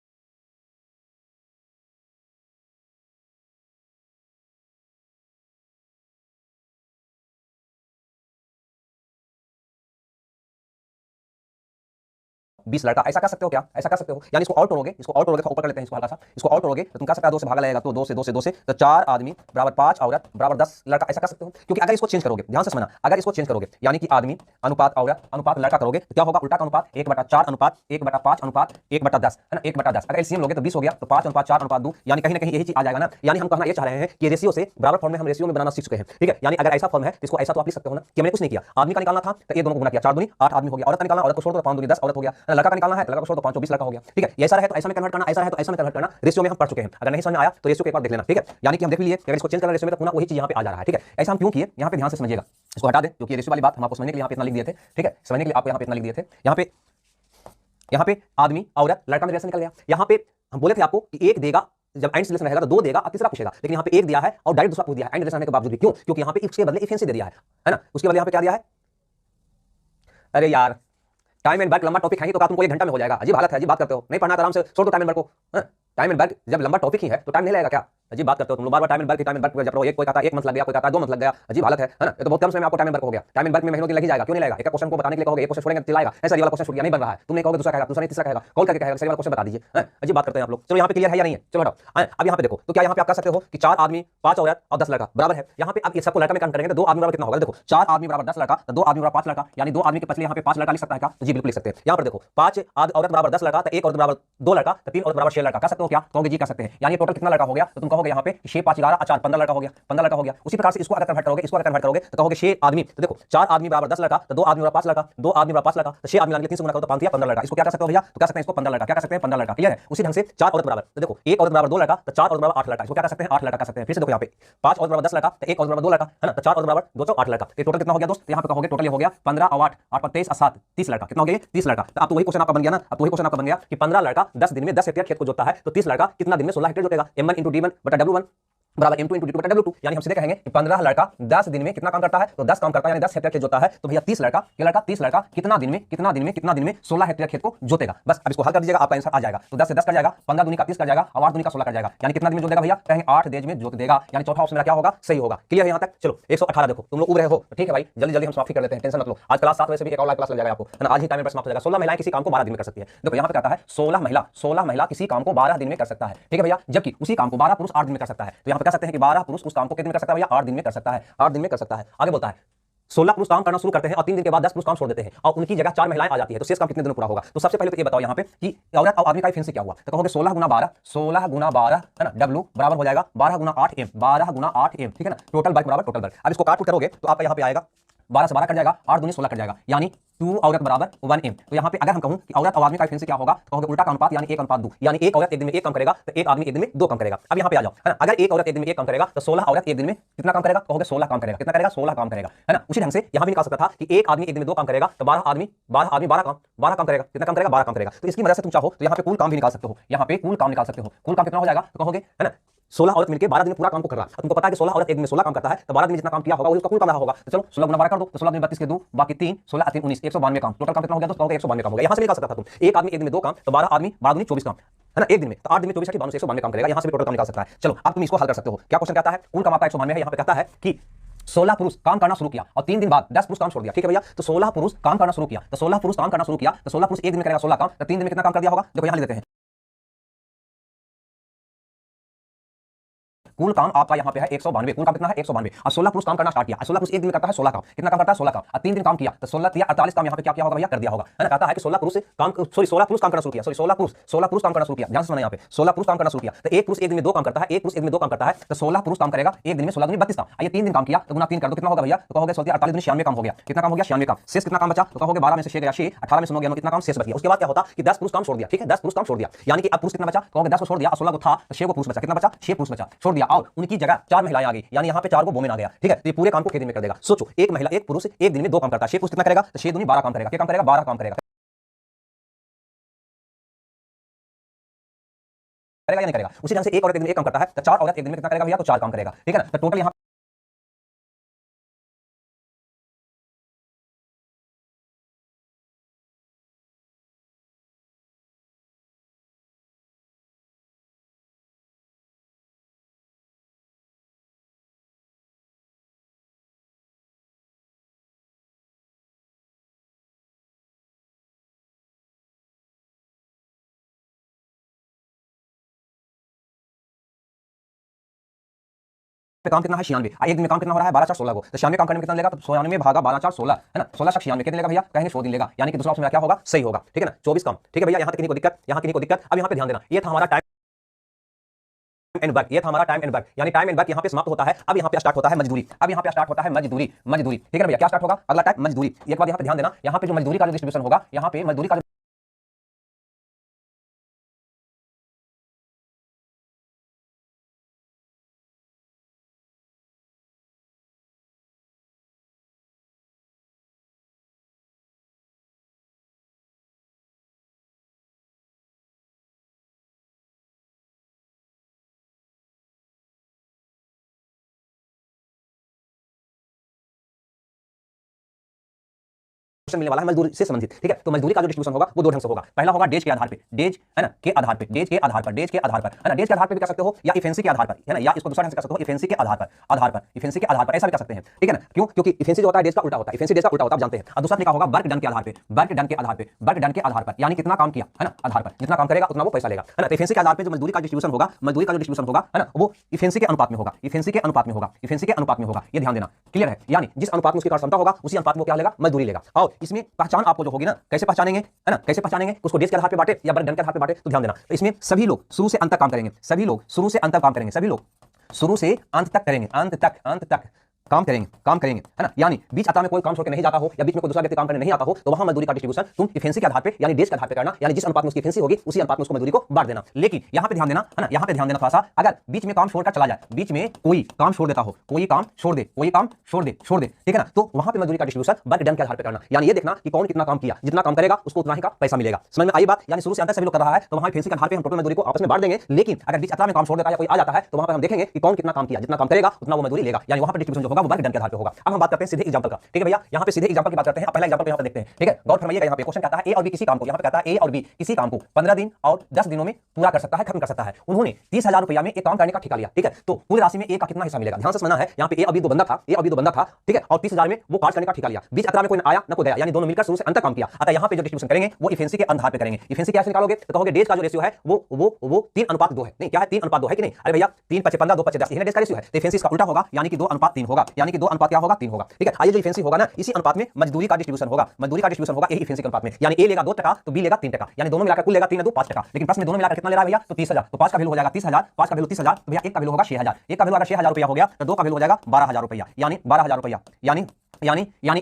20 लड़का, ऐसा कर सकते हो क्या, ऐसा कर सकते हो। यानी इसको और तोड़ोगे ऊपर कर लेते हैं इसको हल्का सा, इसको और तोड़ोगे तो तुम कह सकते हो 2 से भागा लगेगा तो 2 से तो 4 आदमी बराबर 5 औरत बराबर 10 लड़का, ऐसा कर सकते हो। क्योंकि अगर इसको चेंज करोगे, ध्यान से समझना, अगर इसको चेंज करोगे यानी कि आदमी अनुपात औरत अनुपात लड़का करोगे तो क्या होगा, उल्टा का अनुपात 1/4 अनुपात 1/5 अनुपात 1/10, है ना, 1/10। अगर एलसीएम लोगे तो 20 हो गया तो 5:4:2, यानी कहीं ना कहीं यही चीज आ जाएगा ना। यानी हम कहना ये चाह रहे हैं कि रेशियो से बराबर फॉर्म में हम रेशियो में बनाना सीख चुके हैं। ठीक है, यानी अगर ऐसा फॉर्म है तो इसको ऐसा तो आप लिख सकते हो ना कि मैंने कुछ नहीं किया, आदमी का निकालना था तो ये दोनों को गुना किया, 4 दूनी 8 आदमी हो गया, औरत का निकालना, औरत को छोड़ दो 5 दूनी 10 औरत हो गया, लड़का का निकालना है, लड़का को छोड़ दो 5 20 लड़का हो गया। ठीक है, ऐसा रहे तो ऐसा में कन्वर्ट करना, ऐसा है तो ऐसा में कन्वर्ट करना, रेशियो में हम पढ़ चुके हैं। अगर नहीं समझ में आया तो रेशियो को एक बार देख लेना। ठीक है, यानी कि हम देख लिए अगर इसको चेंज करना रेशियो में तो पुनः वही चीज यहाँ पे आ जा रहा है। ठीक है, ऐसा हम क्यों किए, यहाँ पे ध्यान से समझिएगा, इसको हटा दें क्योंकि रेशियो वाली बात हम आपको समझने के लिए यहाँ पे इतना लिख दिए थे। ठीक है, समझने के लिए आपको यहाँ पे इतना लिख दिए थे। यहाँ पे आदमी औरत लड़का में रिलेशन निकल गया। यहाँ पे हम बोले थे आपको कि एक देगा, जब एंड रिलेशन रहेगा तो 2 देगा और तीसरा पूछेगा, लेकिन यहाँ पे एक दिया है और डायरेक्ट दूसरा पूछ दिया है एंड रिलेशन रहने के बावजूद भी। क्यों, क्योंकि यहाँ पे इसके बदले एफिशिएंसी दे दिया है ना, उसके बदले यहाँ पे क्या दिया है। अरे यार, टाइम एंड वर्क लंबा टॉपिक है तो तुमको 1 घंटा में हो जाएगा, अजीब हालत है, अजीब बात करते हो, नहीं पढ़ना आराम से छोड़ दो टाइम एंड वर्क को। टाइम एंड वर्क जब लंबा टॉपिक ही है तो टाइम नहीं लगेगा क्या, अजीब बात करते हो तुम लोग, बार-बार टाइम एंड वर्क जब रहो, एक कोई कहता है 1 मंथ लग गया, कोई कहता है 2 मंथ लग गया, अजीब हालत है ना। ये तो बहुत कम समय में आपको टाइम एंड वर्क हो गया, टाइम एंड वर्क में महीनों दिन लग ही जाएगा, क्यों नहीं लगेगा। एक क्वेश्चन को बताने के लिए कहोगे, एक क्वेश्चन छोड़ेंगे चिल्लाएगा, ऐसा ये वाला क्वेश्चन छूट गया नहीं बन रहा है, तुम नहीं कहोगे दूसरा कहेगा, दूसरा नहीं तीसरा कहेगा, कॉल करके कहेगा सही वाला क्वेश्चन बता दीजिए। अजीब बात करते हैं आप लोग। चलो यहाँ पे क्लियर है या नहीं है, चलो हटाओ। अब यहाँ पे देखो तो क्या यहाँ पे आप कह सकते हो कि 4 आदमी 5 औरत और 10 लड़का बराबर है। यहाँ पे अब ये सबको लड़का में काउंट करेंगे तो 2 आदमी बराबर कितना होगा, देखो 4 आदमी बराबर 10 लड़का तो 2 आदमी बराबर 5 लड़का, यानी 2 आदमी के पछले यहाँ पे 5 लड़का लिख सकता है क्या, तो जी बिल्कुल लिख सकते हैं। यहाँ पर देखो 5 औरत बराबर 10 लड़का तो 1 औरत बराबर 2 लड़का तो 3 औरत बराबर 6 लड़का, कह सकते हो क्या, कहोगे जी कह सकते हैं। यानी टोटल कितना लड़का हो गया, तो तुम कहोगे यहाँ पे 6 5 11 4 15 लड़का हो गया, 15 लड़का हो गया। उसी प्रकार से इसको अगर कन्वर्ट करोगे तो कहोगे 6 आदमी, तो देखो 4 आदमी बराबर 10 लड़का तो 2 आदमी बराबर 5 लड़का, 2 आदमी बराबर 5 लड़का तो 6 आदमी मिलाकर 3 से गुना करो तो 5 15 लड़का। इसको क्या कह सकते हो भैया, तो कह सकते हैं इसको 15 लड़का, क्या कह सकते हैं 15 लड़का। क्लियर है, उसी ढंग से 4 औरत बराबर, तो देखो 1 औरत बराबर 2 लड़का तो 4 औरत बराबर 8 लड़का, इसको क्या कह सकते हैं 8 लड़का कह सकते हैं। फिर से देखो यहाँ पे 5 औरत बराबर 10 लड़का तो 1 औरत बराबर 2 लड़का, है ना, तो 4 औरत बराबर 2 तो 8 लड़का, तो टोटल कितना हो गया दोस्त, यहाँ पे कहोगे टोटल हो गया 15 और 8 8 पर 23 और 7 30 लड़का, कितना हो गया 30 लड़का। तो अब तो वही क्वेश्चन आपका बन गया ना, अब तो वही क्वेश्चन आपका बन गया कि 15 लड़का 10 दिन में 10 हेक्टेयर खेत को जोतता है तो 30 लड़का कितना दिन में 16 हेक्टेयर जोतेगा। m1 × d1 बटा w1 बराबर m2 × d2 बटा w2, यानी हम सीधे कहेंगे कि 15 लड़का 10 दिन में कितना काम करता है, तो 10 काम करता है, यानी 10 हेक्टेयर खेत जोता है। तो भैया 30 लड़का कितना दिन में 16 हेक्टेयर खेत को जोतेगा। बस अब इसको हल कर दीजिएगा, आपका आंसर आ जाएगा। तो 10 से 10 कर जाएगा, 15 दूनी का 30 कर जाएगा और 8 दूनी का 16 कर जाएगा, यानी कितना दिन में जोतेगा भैया, कहेंगे 8 दिन में जोत देगा, यानी चौथा ऑप्शन मेरा क्या होगा, सही होगा। क्लियर है यहाँ तक। चलो 118 देखो, तुम लोग उब रहे हो, ठीक है भाई, जल्दी हम समाप्ति कर लेते हैं, टेंशन मत लो। आज क्लास 7 बजे से भी एक और लाइव क्लास लग जाएगा आपको, है ना, आज ही टाइम पर समाप्त हो जाएगा। 16 महिलाएं किसी काम को 12 दिन में कर सकती है। देखो यहाँ पे कहता है 16 महिला किसी काम को 12 दिन में कर सकता है, ठीक है भैया, जबकि उसी काम को 12 पुरुष 8 दिन में कर सकता है। तो यहाँ पे कह सकते हैं कि 12 पुरुष उस काम को कितने में कर सकता है भैया, 8 दिन में कर सकता है, 8 दिन में कर सकता है। आगे बोलता है 16 पुरुष काम करना शुरू करते हैं और 3 दिन के बाद 10 पुरुष काम छोड़ देते हैं और उनकी जगह 4 महिलाएं आ जाती है, तो शेष काम कितने दिन में पूरा होगा। तो सबसे पहले तो ये बताओ यहाँ पे कि औरत और आदमी का एफिशिएंसी क्या हुआ, तो कहोगे 16 गुना 12 है ना, W बराबर हो जाएगा 12 गुना 8 M, ठीक है ना, टोटल वर्क बराबर टोटल वर्क। अब इसको काट करोगे तो आपका यहाँ पे आएगा 12 से 12 कट जाएगा, 8 दूनी 16 कट जाएगा, यानी 2 औरत बराबर 1 M। तो यहाँ पे अगर हम कहूं कि औरत और आदमी का एफिशिएंसी क्या होगा, तो कहोगे उल्टा का अनुपात, यानी 1:2, यानी एक औरत एक दिन में 1 काम करेगा तो एक आदमी एक दिन में 2 काम करेगा। अब यहाँ पे आ जाओ, है ना, अगर एक औरत एक दिन में 1 काम करेगा तो 16 औरत एक दिन में कितना काम करेगा, कहोगे 16 काम करेगा, कितना करेगा 16 काम करेगा, है ना। उसी ढंग से यहाँ भी निकाल सकता था कि एक आदमी एक दिन में 2 काम करेगा तो 12 आदमी 12 काम करेगा, कितना काम करेगा 12 काम करेगा। तो इसकी मदद से तुम चाहो तो यहाँ पे कुल काम भी निकाल सकते हो, यहाँ पे कुल काम निकाल सकते हो। कुल काम कितना हो जाएगा, तो कहोगे, है ना, 16 औरत मिलकर 12 दिन में पूरा काम को कर रहा है। तुमको पता है कि 16 औरत एक दिन में 16 काम करता है, तो 12 दिन में जितना काम किया होगा वही उसका कुल काम रहा होगा। तो चलो 16 गुना 12 कर दो, तो 16 दिन 32 के 2 बाकी 3 16 3 19 192 काम। टोटल काम कितना हो गया दोस्तों? 192 काम हो गया। यहां से निकाल सकता था तुम, एक आदमी एक दिन में 2 काम, तो 12 आदमी 12 दिन 24 काम है ना एक दिन में, तो 8 दिन में 24 12 से 192 काम करेगा। यहां से भी टोटल काम निकाल सकता है। चलो अब तुम इसको हल कर सकते हो। क्या क्वेश्चन कहता है? कुल काम आपका 192 है। यहां पे कहता है कि 16 पुरुष काम करना शुरू किया और 3 दिन बाद 10 पुरुष काम छोड़ दिया। ठीक है भैया, तो 16 पुरुष काम करना शुरू किया, तो 16 पुरुष काम करना शुरू किया, तो 16 पुरुष एक दिन में करेगा 16 काम, तो 3 दिन में कितना काम कर दिया होगा? देखो यहां लिख देते हैं। कुल काम आपका यहां पे है 192। कुल काम कितना है? 192। और 16 पुरुष काम करना स्टार्ट किया। 16 पुरुष एक दिन में करता है 16 काम। कितना काम करता है? 16 काम। और 3 दिन काम किया, तो 16 या 48 काम यहां पे क्या किया होगा भैया? कर दिया होगा, है ना। कहता है कि 16 पुरुष काम 16 पुरुष काम करना शुरू किया, 16 पुरुष काम करना शुरू किया। ध्यान से सुनना, यहां पे 16 पुरुष काम करना शुरू किया, तो एक पुरुष एक दिन में 2 काम करता है, एक पुरुष एक दिन में 2 काम करता है, तो 16 पुरुष काम करेगा एक दिन में 16 दिन 32 काम। आइए 3 दिन काम किया, तो गुना 3 कर दो, कितना होगा भैया? तो कहोगे 16 48 दिन 96 काम हो गया। कितना काम हो गया? 96 काम। शेष कितना काम बचा? तो कहोगे 12 में से 6 गया 6, 18 में से 9 गया 9, कितना काम शेष बच गया। उसके बाद क्या होता कि 10 पुरुष काम छोड़ दिया। ठीक है, 10 पुरुष काम छोड़ दिया, यानी कि अब पुरुष कितना बचा? कहोगे 10 को छोड़ दिया, 16 को था तो 6 को पुरुष बचा। कितना बचा? 6 पुरुष बचा, छोड़ दिया, और उनकी जगह 4 महिलाएं आ गई, यानी यहां पे 4 को वोमेन आ गया। ठीक है, तो ये पूरे काम को एक दिन में कर देगा। सोचो, एक महिला एक पुरुष एक दिन में 2 काम करता है, 6 पुरुष कितना करेगा? तो 6 दूनी 12 काम करेगा। क्या काम करेगा? 12 काम करेगा करेगा या नहीं करेगा? उसी ढंग से एक औरत एक दिन में 1 काम करता है, तो 4 औरत एक दिन में कितना करेगा भैया? तो 4 काम करेगा। ठीक है ना, तो टोटल यहां पे काम कितना है? 96। एक दिन में काम कितना हो रहा है? 12 4 16 को, तो 96 काम करने में कितना लेगा? तो 96 भागा 12 4 16 है ना, 16 4 96 कितने लेगा भैया? कहेंगे 100 दिन लेगा, यानी कि दूसरा ऑप्शन मेरा क्या होगा? सही होगा। ठीक है ना, 24 काम। ठीक है भैया, यहां तक किसी को दिक्कत? यहां किसी को दिक्कत? अब यहां पे ध्यान देना, ये था हमारा टाइम एंड वर्क, ये था हमारा टाइम एंड वर्क, यानी टाइम एंड वर्क यहां पे समाप्त होता है। अब यहां पे स्टार्ट होता है मजदूरी। अब यहां पे स्टार्ट होता है मजदूरी। मजदूरी ठीक है ना भैया, क्या स्टार्ट होगा? अगला टाइम मजदूरी। एक बात यहां पे ध्यान देना, यहां पे जो मजदूरी का जो डिस्ट्रीब्यूशन होगा, यहां पे मजदूरी का मिलने वाला है मजदूरी से संबंधित। ठीक है, तो मजदूरी का जो डिस्ट्रीब्यूशन होगा वो 2 ढंग से होगा। पहला होगा डेज के आधार पे, डेज है ना के आधार पे, डेज के आधार पर, डेज के आधार पर है ना, डेज के आधार पे भी कर सकते हो, या इफेंसी के आधार पर है ना, या इसको दूसरा ढंग से कर सकते हो इफेंसी के आधार पर, आधार पर इफेंसी के आधार पर ऐसा भी कर सकते हैं। ठीक है ना, क्यों? क्योंकि इफेंसी जो होता है डेज का उल्टा होता है, इफेंसी डेज का उल्टा होता है, आप जानते हैं। और दूसरा तरीका होगा वर्क डन के आधार पे, वर्क डन के आधार पे, वर्क डन के आधार पर, यानी कितना काम किया है ना, आधार पर जितना काम करेगा उतना वो पैसा लेगा है ना। तो इफेंसी के आधार पे जो मजदूरी का डिस्ट्रीब्यूशन होगा, मजदूरी का जो डिस्ट्रीब्यूशन होगा है ना, वो इफेंसी के अनुपात में होगा, इफेंसी के अनुपात में होगा, इफेंसी के अनुपात में होगा। ये ध्यान देना, क्लियर है? यानी जिस अनुपात में उसकी कार्य क्षमता होगा उसी अनुपात में वो क्या लेगा? मजदूरी लेगा। और इसमें पहचान आपको जो होगी ना, कैसे पहचानेंगे है ना, कैसे पहचानेंगे? उसको डेज के आधार पे बांटे या वर्क डन के आधार पे बांटे, तो ध्यान देना। तो इसमें सभी लोग शुरू से अंत तक काम करेंगे, सभी लोग शुरू से अंत तक काम करेंगे, सभी लोग शुरू से अंत तक करेंगे, अंत तक काम करेंगे है ना, यानी बीच अता में कोई काम छोड़ के नहीं जाता हो, या बीच में कोई दूसरा व्यक्ति काम करने नहीं आता हो, तो वहां मजदूरी का डिस्ट्रीब्यूशन तुम इफेंसी के आधार पे यानी डेज के आधार पे करना, यानी जिस अनुपात में उसकी इफेंसी होगी उसी अनुपात में उसको मजदूरी को बांट देना। लेकिन यहां पे ध्यान देना है ना, यहां पे ध्यान देना थोड़ा सा, अगर बीच में काम छोड़कर चला जाए, बीच में कोई काम छोड़ देता हो, कोई काम छोड़ दे, कोई काम छोड़ दे, ठीक है ना, तो वहां पे मजदूरी का डिस्ट्रीब्यूशन वर्क डन के आधार पे करना, यानी ये देखना कि कौन कितना काम किया, जितना काम करेगा उसको उतना ही का पैसा मिलेगा। समझ में आई बात? यानी शुरू से अंत तक सभी लोग कर रहा है, तो वहां इफेंसी के आधार पे हम टोटल मजदूरी को आपस में बांट देंगे। लेकिन अगर बीच अता में काम छोड़ देता है या कोई आ जाता है, तो वहां पे हम देखेंगे कि कौन कितना काम किया, जितना काम करेगा उतना वो मजदूरी लेगा, यानी वहां पे डिस्ट्रीब्यूशन जो होगा वो वर्क डन के आधार पे होगा। अब हम बात करते हैं सीधे एग्जांपल का। ठीक है भैया, यहां पे सीधे एग्जांपल की बात करते हैं। पहला एग्जांपल यहां पे देखते हैं। ठीक है, गौर फरमाइएगा, यहां पे क्वेश्चन कहता है ए और बी किसी काम को, यहां पे कहता है ए और बी किसी काम को 15 दिन और 10 दिनों में पूरा कर सकता है, खत्म कर सकता है। उन्होंने 30,000 रुपया में एक काम करने का ठेका लिया। ठीक है, तो पूरी राशि में ए का कितना हिस्सा मिलेगा? ध्यान से समझना है, यहां पे ए और बी दो बंदा था, ए और बी दो बंदा था। ठीक है, और 30,000 में वो कार्य करने का ठेका लिया। बीच अतरा में कोई आया ना कोई गया, यानी दोनों मिलकर शुरू से अंत तक काम किया। अतः यहां पे जो डिस्ट्रीब्यूशन करेंगे वो इफेंसी के आधार पे करेंगे। इफेंसी कैसे निकालोगे? तो कहोगे डेज का जो रेशियो है वो 3:2 है। नहीं, क्या है? 3:2 है कि नहीं? अरे भैया 3 × 15 2 × 10 ये डेज का रेशियो है, तो इफेंसी इसका उल्टा होगा, यानी कि 2:3 होगा, यानी कि 2 अनुपात क्या होगा? 3 होगा। ठीक है, आइए जो इफेंसी होगा ना, इसी अनुपात में मजदूरी का डिस्ट्रीब्यूशन होगा, मजदूरी का डिस्ट्रीब्यूशन होगा यही इफेंसी के अनुपात में, यानी ए लेगा 2% तो बी लेगा 3%, यानी दोनों मिलाकर कुल लेगा 3 2 5%। लेकिन प्रश्न में दोनों मिलाकर कितना ले रहा है भैया? तो 30,000, तो 5 का वैल्यू हो जाएगा 30,000, 5 का वैल्यू 30,000, तो भैया 1 का वैल्यू होगा 6,000, 1 का वैल्यू अगर 6,000 रुपया हो गया तो 2 का वैल्यू हो जाएगा 12,000 रुपया, यानी 12,000 रुपया, यानी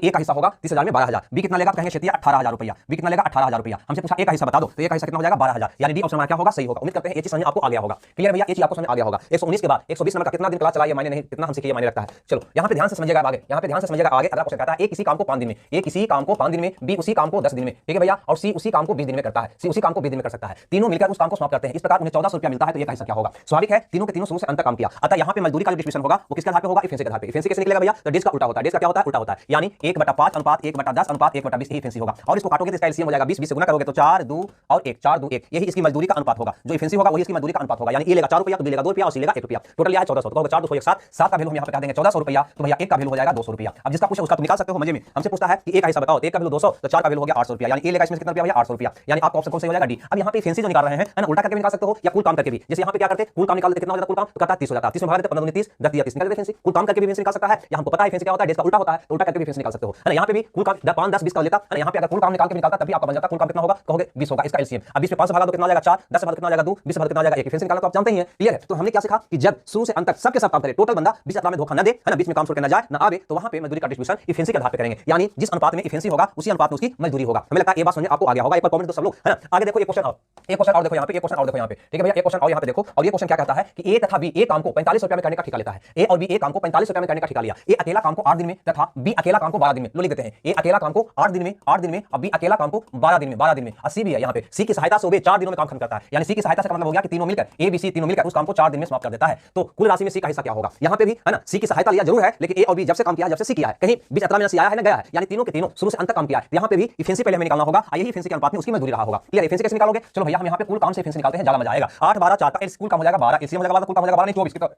ए का हिस्सा होगा 30,000 में 12,000, बी कितना लेगा? कहेंगे क्षेत्रीय 18,000 रुपया, बी कितना लेगा? 18,000 रुपया। हमसे पूछा ए का हिस्सा बता दो, तो ए का हिस्सा कितना हो जाएगा? 12,000, यानी डी ऑप्शन हमारा क्या होगा? सही होगा। उम्मीद करते हैं ये चीज समझ आपको आ गया होगा। क्लियर भैया? ये चीज आपको समझ आ गया होगा। 119 के बाद 120 नंबर का कितना दिन क्लास चला ये मायने नहीं, कितना हम सीखे ये मायने रखता है। चलो यहाँ पे ध्यान से समझिएगा आगे, यहाँ पे ध्यान से समझिएगा आगे। अगला क्वेश्चन कहता है ए किसी काम को 5 दिन में, ए किसी काम को 5 दिन में, बी उसी काम को 10 दिन में, ठीक है भैया, और सी उसी काम को 20 दिन में करता है, सी उसी काम को 20 दिन में कर सकता है, तीनों मिलकर उस काम को समाप्त करते हैं, इस प्रकार उन्हें 1400 रुपया मिलता है। तो ये कैसा क्या होगा? स्वाभाविक है, तीनों के तीनों शुरू से अंत तक काम किया, अतः यहाँ पे मजदूरी का जो डिस्ट्रीब्यूशन होगा वो किसके आधार पे होगा? इफिशिएंसी के आधार पे। इफिशिएंसी कैसे निकलेगा भैया? तो डेज का उल्टा होता है, डेज का क्या होता है? उल्टा होता है, यानी 1/5 अनुपात 1/10 अनुपात 1/20 यही इफिशिएंसी होगा। और इसको काटोगे तो इसका एलसीएम हो जाएगा 20, 20 से गुना करोगे तो 4 2 और 1, 4 2 1, यही इसकी मजदूरी का अनुपात होगा। जो इफिशिएंसी होगा वही इसकी मजदूरी का अनुपात होगा, यानी ये लेगा 4 रुपया तो बी लेगा 2 रुपया और सी लेगा 1 रुपया, टोटल यह है 1400। तो 4 2 1 7, 7 का वैल्यू हम यहाँ पे कह देंगे 1400 रुपया, तो भैया 1 का वैल्यू हो जाएगा 200 रुपया। अब जिसका पूछे उसका तुम निकाल सकते हो मजे में। हमसे पूछता है कि 1 का हिस्सा बताओ, 1 का वैल्यू 200 तो 4 का वैल्यू हो गया 800 रुपया, यानी ए लेगा इसमें कितना रुपया भैया? 800 रुपया, यानी आपका ऑप्शन कौन सा हो जाएगा? डी। अब यहाँ पे इफिशिएंसी जो निकाल रहे हैं ना, उल्टा करके भी निकाल सकते हो या कुल काम करके भी। जैसे यहाँ पे क्या करते हैं, कुल काम निकाल देते, कितना हो जाता है कुल काम? तो कहता है 30 हो जाता है, 30 में भाग देते 15 दूनी 30, 10 दिया 30, निकाल देते इफिशिएंसी। कुल काम करके भी इफिशिएंसी निकाल सकता है, या हमको पता है इफिशिएंसी क्या होता है, डेज का उल्टा होता है, तो उल्टा करके भी इफिशिएंसी निकाल सकते हो, है ना। यहाँ पे भी कुल काम 5 10 20 का लेता है, यहाँ पे अगर कुल काम निकाल के निकालता तब भी आपका बन जाता। कुल काम कितना होगा? कहोगे 20 होगा, इसका एलसीएम। अब 20 में 5 से भागा दो कितना आ जाएगा? 4, 10 से भागा कितना आ जाएगा? 2, 20 से भागा कितना आ जाएगा? 1। इफिशिएंसी निकालना तो आप जानते ही हैं, क्लियर है। तो हमने क्या सीखा कि जब शुरू से अंत तक सबके सब काम करे, टोटल बंदा बीच में धोखा न दे, है ना, बीच में काम छोड़ के न जाए न आवे, तो वहां पे मजदूरी का डिस्ट्रीब्यूशन इफिशिएंसी के आधार पे करेंगे, यानी जिस अनुपात में इफिशिएंसी होगा उसी अनुपात में उसकी मजदूरी होगा। हमें लगता है ये बात समझ आपको आ गया होगा। एक बार कमेंट दो सब लोग, है ना। आगे देखो एक क्वेश्चन और, एक क्वेश्चन और देखो यहाँ पे, एक क्वेश्चन और देखो यहाँ पे, ठीक है भैया। एक क्वेश्चन और यहाँ पे देखो, और ये क्वेश्चन क्या कहता है कि ए तथा बी, ए काम को 45 रुपया में करने का ठेका लेता है, ए और बी ए काम को 45 रुपया में करने का ठेका लिया। ए अकेला काम को 8 दिन में तथा बी अकेला काम को 12 दिन में। लो लिख देते हैं, ए अकेला काम को 8 दिन में और बी अकेला काम को 12 दिन में। और सी भी है यहाँ पे, सी की सहायता से वो 4 दिनों में काम खत्म करता है, यानी सी की सहायता से मतलब हो गया कि तीनों मिलकर, ए बी सी तीनों मिलकर उस काम को 4 दिन में समाप्त कर देता है। तो कुल राशि में सी का हिस्सा क्या होगा? यहाँ पे भी है ना, सी की सहायता लिया जरूर है, लेकिन ए और बी जब से काम किया, जब से सी किया है, कहीं बीच अतरा में सी आया है ना गया है, यानी तीनों के तीनों शुरू से अंत तक काम किया है। यहाँ पे भी इफिशिएंसी पहले हमें निकालना होगा, यही इफिशिएंसी के अनुपात में उसकी मजदूरी रहा होगा। क्लियर? इफिशिएंसी कैसे निकालोगे? चलो भैया हम यहाँ पे कुल काम से इफिशिएंसी निकालते हैं, ज्यादा मजा आएगा। 8 12 4 का कुल काम हो जाएगा 12, एलसीएम हो जाएगा 12, कुल काम हो जाएगा 12 नहीं 24 कितना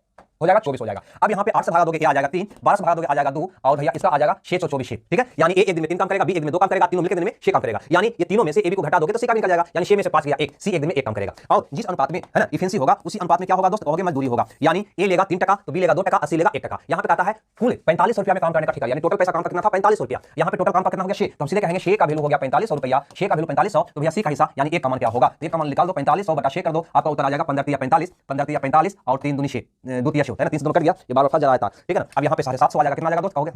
हो जाएगा? 24 हो जाएगा। अब यहाँ पे 8 से भागा दोगे ए आ जाएगा 3, 12 से भागा दोगे आ जाएगा 2, और भैया इसका आ जाएगा 6 और 24 6, ठीक है। यानी ए एक दिन में 3 काम करेगा, बी एक दिन में 2 काम करेगा, तीनों मिलकर दिन में 6 काम करेगा, यानी ये तीनों में से ए बी को घटा दोगे तो सी का निकल जाएगा, यानी 6 में से 5 गया 1, सी एक दिन में 1 काम करेगा। और जिस अनुपात में है ना इफिशिएंसी होगा उसी अनुपात में क्या होगा दोस्त? कहोगे मजदूरी होगा, यानी ए लेगा 3% तो बी लेगा 2%, सी लेगा 1%। यहाँ पे कहता है फुल 45 रुपया में काम करने का ठेका, यानी टोटल पैसा काम का कितना था? 45 रुपया। यहाँ पे टोटल काम का कितना हो गया? 6, तो हम सीधे कहेंगे 6 का वैल्यू हो गया 4500 रुपया, 6 का वैल्यू 4500, तो भैया सी का हिस्सा यानी 1 का मान क्या होगा? 1 का मान निकाल दो, 4500 बटा 6 कर दो, आपका उत्तर आ जाएगा 15 तिया 45, 15 तिया 45 और 3 दूनी 6, 2 तिया 6 है ना, 3 से 2 कर दिया, ये 12 का जरा था, ठीक है ना। अब यहाँ पे 750 आ जाएगा, कितना आ जाएगा दोस्त कहोगे?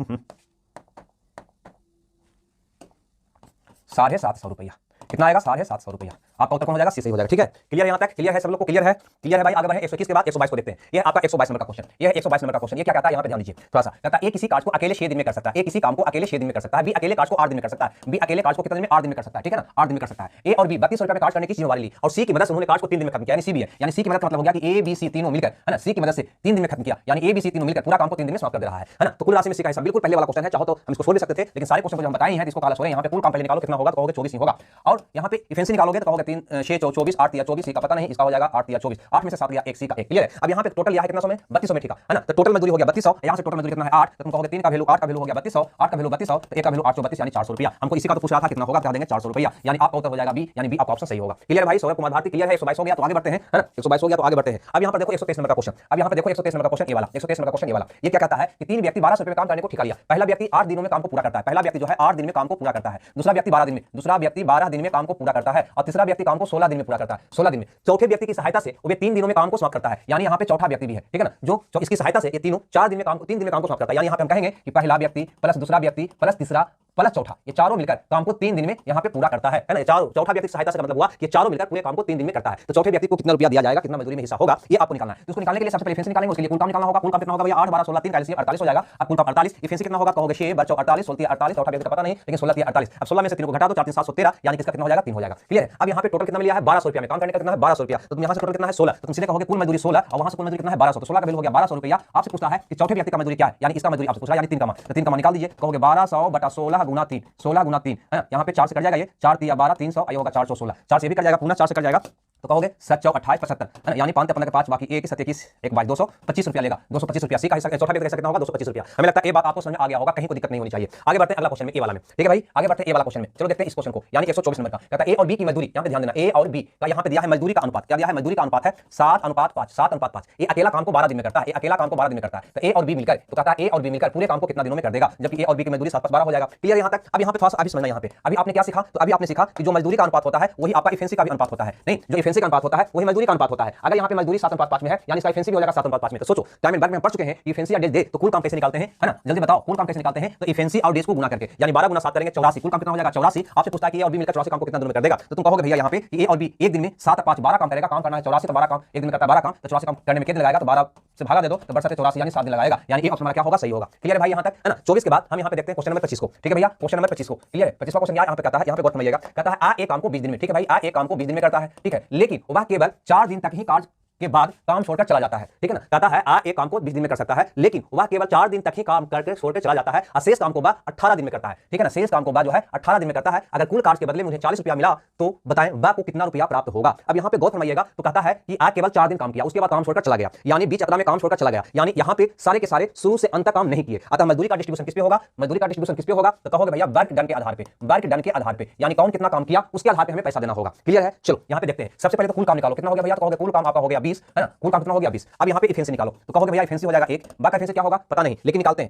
750 रुपया, कितना आएगा? 750 रुपया। आपका उत्तर कौन हो जाएगा? सी सही हो जाएगा, ठीक है। क्लियर है यहाँ तक? क्लियर है सब लोग को? क्लियर है? क्लियर है भाई। आगे बढ़े 121 के बाद 122 को देखते हैं। ये आपका 122 नंबर का क्वेश्चन, ये है 122 नंबर का क्वेश्चन। ये क्या कहता है यहाँ पे ध्यान दीजिए थोड़ा सा। कहता है ए किसी कार्य को अकेले 6 दिन में कर सकता है, ए किसी काम को अकेले 6 दिन में कर सकता है, बी अकेले कार्य को 8 दिन में कर सकता है, बी अकेले कार्य को कितने दिन में? 8 दिन में कर सकता है, ठीक है ना, 8 दिन में कर सकता है। ए और बी 32 रुपये में कार्य करने की जिम्मेदारी ली, और सी की मदद से उन्होंने कार्य को 3 दिन में खत्म किया, यानी सी भी है, यानी सी की मदद का मतलब हो गया कि ए बी सी तीनों मिलकर, है ना, सी की मदद से 3 दिन में खत्म किया, यानी ए बी सी तीनों मिलकर पूरा काम को 3 दिन में समाप्त कर दे रहा है ना। तो कुल राशि में सी का हिस्सा बिल्कुल पहले वाला क्वेश्चन है, चाहो तो हम इसको छोड़ भी सकते थे, लेकिन सारे क्वेश्चन को हम बताए हैं, इसको काला छोड़े। यहाँ पे कुल काम पहले निकालो कितना होगा? तो कहोगे 24 ही होगा। और यहाँ पे इफिशिएंसी निकालोगे तो कहोगे 3 6 24 8 या 24, सी का पता नहीं, इसका हो जाएगा 8 या 24, 8 में से 7 गया 1, सी का 1। क्लियर है? अब यहाँ पे टोटल यह है कितना सौ में? 3200 में, ठीक है ना। तो टोटल मजदूरी हो गया 3200, यहाँ से टोटल मजदूरी कितना है? 8, तो तुम कहोगे 3 का वैल्यू 8 का वैल्यू हो गया 3200, 8 का वैल्यू 3200, तो 1 का वैल्यू 832 यानी 400 रुपया। हमको इसी का तो पूछ रहा था कितना होगा, बता देंगे 400 रुपया, यानी आपका उत्तर हो जाएगा बी, यानी बी आपका ऑप्शन सही होगा। क्लियर भाई? सौरभ कुमार भारती क्लियर है? 122 हो गया तो आगे बढ़ते हैं, है ना, 122 हो गया तो आगे बढ़ते हैं। अब यहाँ पर देखो 123 नंबर का क्वेश्चन, अब यहाँ पर देखो 123 नंबर का क्वेश्चन, ये वाला 123 नंबर का क्वेश्चन, ये वाला। ये क्या कहता है कि 3 व्यक्ति 1200 रुपये में काम करने को ठेका लिया। पहला व्यक्ति 8 दिनों में काम को पूरा करता है, पहला व्यक्ति जो है 8 दिन में काम को पूरा करता है, दूसरा व्यक्ति 12 दिन में, दूसरा व्यक्ति 12 दिन में काम को पूरा करता है, और तीसरा व्यक्ति काम को 16 दिन में पूरा करता है, 16 दिन में। चौथे व्यक्ति की सहायता से वो 3 दिनों में काम को समाप्त करता है, यानी यहाँ पे चौथा व्यक्ति भी है, ठीक है ना, जो इसकी सहायता से ये तीनों 4 दिन में काम 3 दिन में काम को समाप्त करता है। यानी यहाँ पे हम कहेंगे कि पहला व्यक्ति प्लस दूसरा व्यक्ति प्लस तीसरा प्लस चौथा, ये चारों मिलकर काम को 3 दिन में यहाँ पे पूरा करता है ना। चौथा व्यक्ति की सहायता से मतलब हुआ कि चारों मिलकर पूरे काम को 3 दिन में करता है। तो चौथे व्यक्ति को कितना रुपया दिया जाएगा, कितना मजदूरी में हिस्सा होगा, ये आपको निकालना है। तो उसको निकालने के लिए सबसे पहले इफिशिएंसी निकालेंगे, उसके लिए कुल काम निकालना होगा। कुल काम कितना होगा भैया? 8 12 16 3 का एलसीएम 48 हो जाएगा। अब कुल काम 48, इफिशिएंसी कितना होगा? कहोगे 6 बच्चों 48 16 48, चौथा व्यक्ति का पता नहीं, लेकिन 16 3 48। अब 16 में से 3 को घटा दो, 4 3 713, यानी किसका कितना हो जाएगा? 3 हो जाएगा। क्लियर है? अब यहाँ पे टोटल कितना मिला है? 1200 रुपया में काम करने का कितना है? 1200 रुपया। तो तुम यहाँ से टोटल कितना है? 16, तो तुम सीधे कहोगे कुल मजदूरी 16, और वहां से कुल मजदूरी कितना है? 1200, तो 16 का बिल हो गया 1200 रुपया। आपसे पूछता है कि चौथे व्यक्ति का मजदूरी क्या है, यानी इसका मजदूरी आपसे पूछ रहा है, यानी 3 का मान, तो 3 का मान निकाल दीजिए। कहोगे 1200 बटा 16 गुना 3, 16 गुना 3 है, यहाँ पे 4 से कट जाएगा, ये 4 3 12 300, ये होगा 416, 4 से भी कट जाएगा, पुनः 4 से कट जाएगा, तो कहोगे 7 4 28 75, यानी 5 15 के 5 बाकी 1 7 21 1 बाई 225 रुपया लेगा, 225 रुपया। सी का हिस्सा चौथा व्यक्ति कैसे कितना होगा? 225 रुपया। हमें लगता है ये बात आपको समझ में आ गया होगा, कहीं कोई दिक्कत नहीं होनी चाहिए। आगे बढ़ते हैं अगला क्वेश्चन में, ए वाला में, ठीक है भाई, आगे बढ़ते हैं ए वाला क्वेश्चन में। चलो देखते हैं इस क्वेश्चन को, यानी 124 नंबर का कहता है ए और बी की मजदूरी, यहाँ पे ध्यान देना, ए और बी का यहाँ पे दिया है मजदूरी का अनुपात, क्या दिया है? मजदूरी का अनुपात है 7:5, 7:5। ये अकेला काम को 12 दिन में करता है, ये अकेला काम को 12 दिन में करता है, तो ए और बी मिलकर, तो कहता है ए और बी मिलकर पूरे काम को कितना दिनों में कर देगा, जबकि ए और बी की मजदूरी 7 + 12 हो जाएगा। क्लियर यहाँ तक? अब यहाँ पे थोड़ा सा अभी समझना, यहाँ पे अभी आपने क्या सीखा? तो अभी आपने सीखा कि जो मजदूरी का अनुपात होता है वही आपका इफिशिएंसी का भी अनुपात होता है। नहीं, जो इफिशिएंसी का अनुपात होता है वही मजदूरी का अनुपात होता है। अगर यहाँ पे मजदूरी 7:5 में है यानी इसका इफिशिएंसी भी हो जाएगा 7:5 में। तो सोचो टाइम एंड वर्क में हम पढ़ चुके हैं कि इफिशिएंसी या डेज दे तो कुल काम कैसे निकालते हैं, है ना, जल्दी बताओ कुल काम कैसे निकालते हैं। तो इफिशिएंसी और डेज को गुना करके यानी 12 गुना 7 करेंगे 84, कुल काम कितना हो जाएगा 84। आपसे पूछता है कि ए और बी मिलकर 84 काम को कितना दिन में कर देगा, तो तुम कहोगे भैया यहाँ पे कि ए और बी एक दिन में 7 5 12 काम करेगा, काम करना है 84 तो 12 काम एक दिन में करता है 12 काम, तो 84 काम करने में कितना लगाएगा, तो 12 से भागा दे दो तो बढ़ सकते 84 यानी 7 दिन लगाएगा, यानी ए ऑप्शन हमारा क्या होगा, सही होगा। क्लियर है भाई यहाँ तक, है ना। 24 के बाद हम यहाँ पे देखते हैं क्वेश्चन नंबर 25 को। ठीक है भैया, क्वेश्चन नंबर 25 को क्लियर है। 25वां क्वेश्चन यहाँ पे कहता है, यहाँ पे गौर समझिएगा, कहता है आ एक काम को 20 दिन में, ठीक है भाई, आ एक काम को 20 दिन में करता है, ठीक है, लेकिन वह केवल 4 दिन तक ही कार्य के बाद काम छोड़कर चला जाता है, ठीक है ना। कहता है आ एक काम को 20 दिन में कर सकता है लेकिन वह केवल 4 दिन तक ही काम करके छोड़कर चला जाता है और शेष काम को बा 18 दिन में करता है, ठीक है ना। शेष काम को बा जो है 18 दिन में करता है। अगर कुल कार्य के बदले मुझे 40 रुपया मिला तो बताएं बा को कितना रुपया प्राप्त होगा। अब यहाँ पे गौर फरमाइएगा, तो कहता है कि आ केवल 4 दिन काम किया उसके बाद काम छोड़कर चला गया, यानी बीच अतरा में काम छोड़कर चला गया, यानी यहाँ पे सारे के सारे शुरू से अंत तक काम नहीं किए। अतः मजदूरी का डिस्ट्रीब्यूशन किस पे होगा, मजदूरी का डिस्ट्रीब्यूशन किस पे होगा, तो कहोगे भैया वर्क डन के आधार पे, वर्क डन के आधार पे, यानी कौन कितना काम किया उसके आधार पे हमें पैसा देना होगा। क्लियर है। चलो यहाँ पे देखते हैं, सबसे पहले तो कुल काम निकालो, कितना हो गया भैया, तो कहोगे कुल काम आपका हो गया 20, है ना, कुल काम कितना हो गया 20। अब यहाँ पे इफिशिएंसी निकालो, तो कहोगे भैया इफिशिएंसी हो जाएगा 1, बाकी इफिशिएंसी क्या होगा पता नहीं, लेकिन निकालते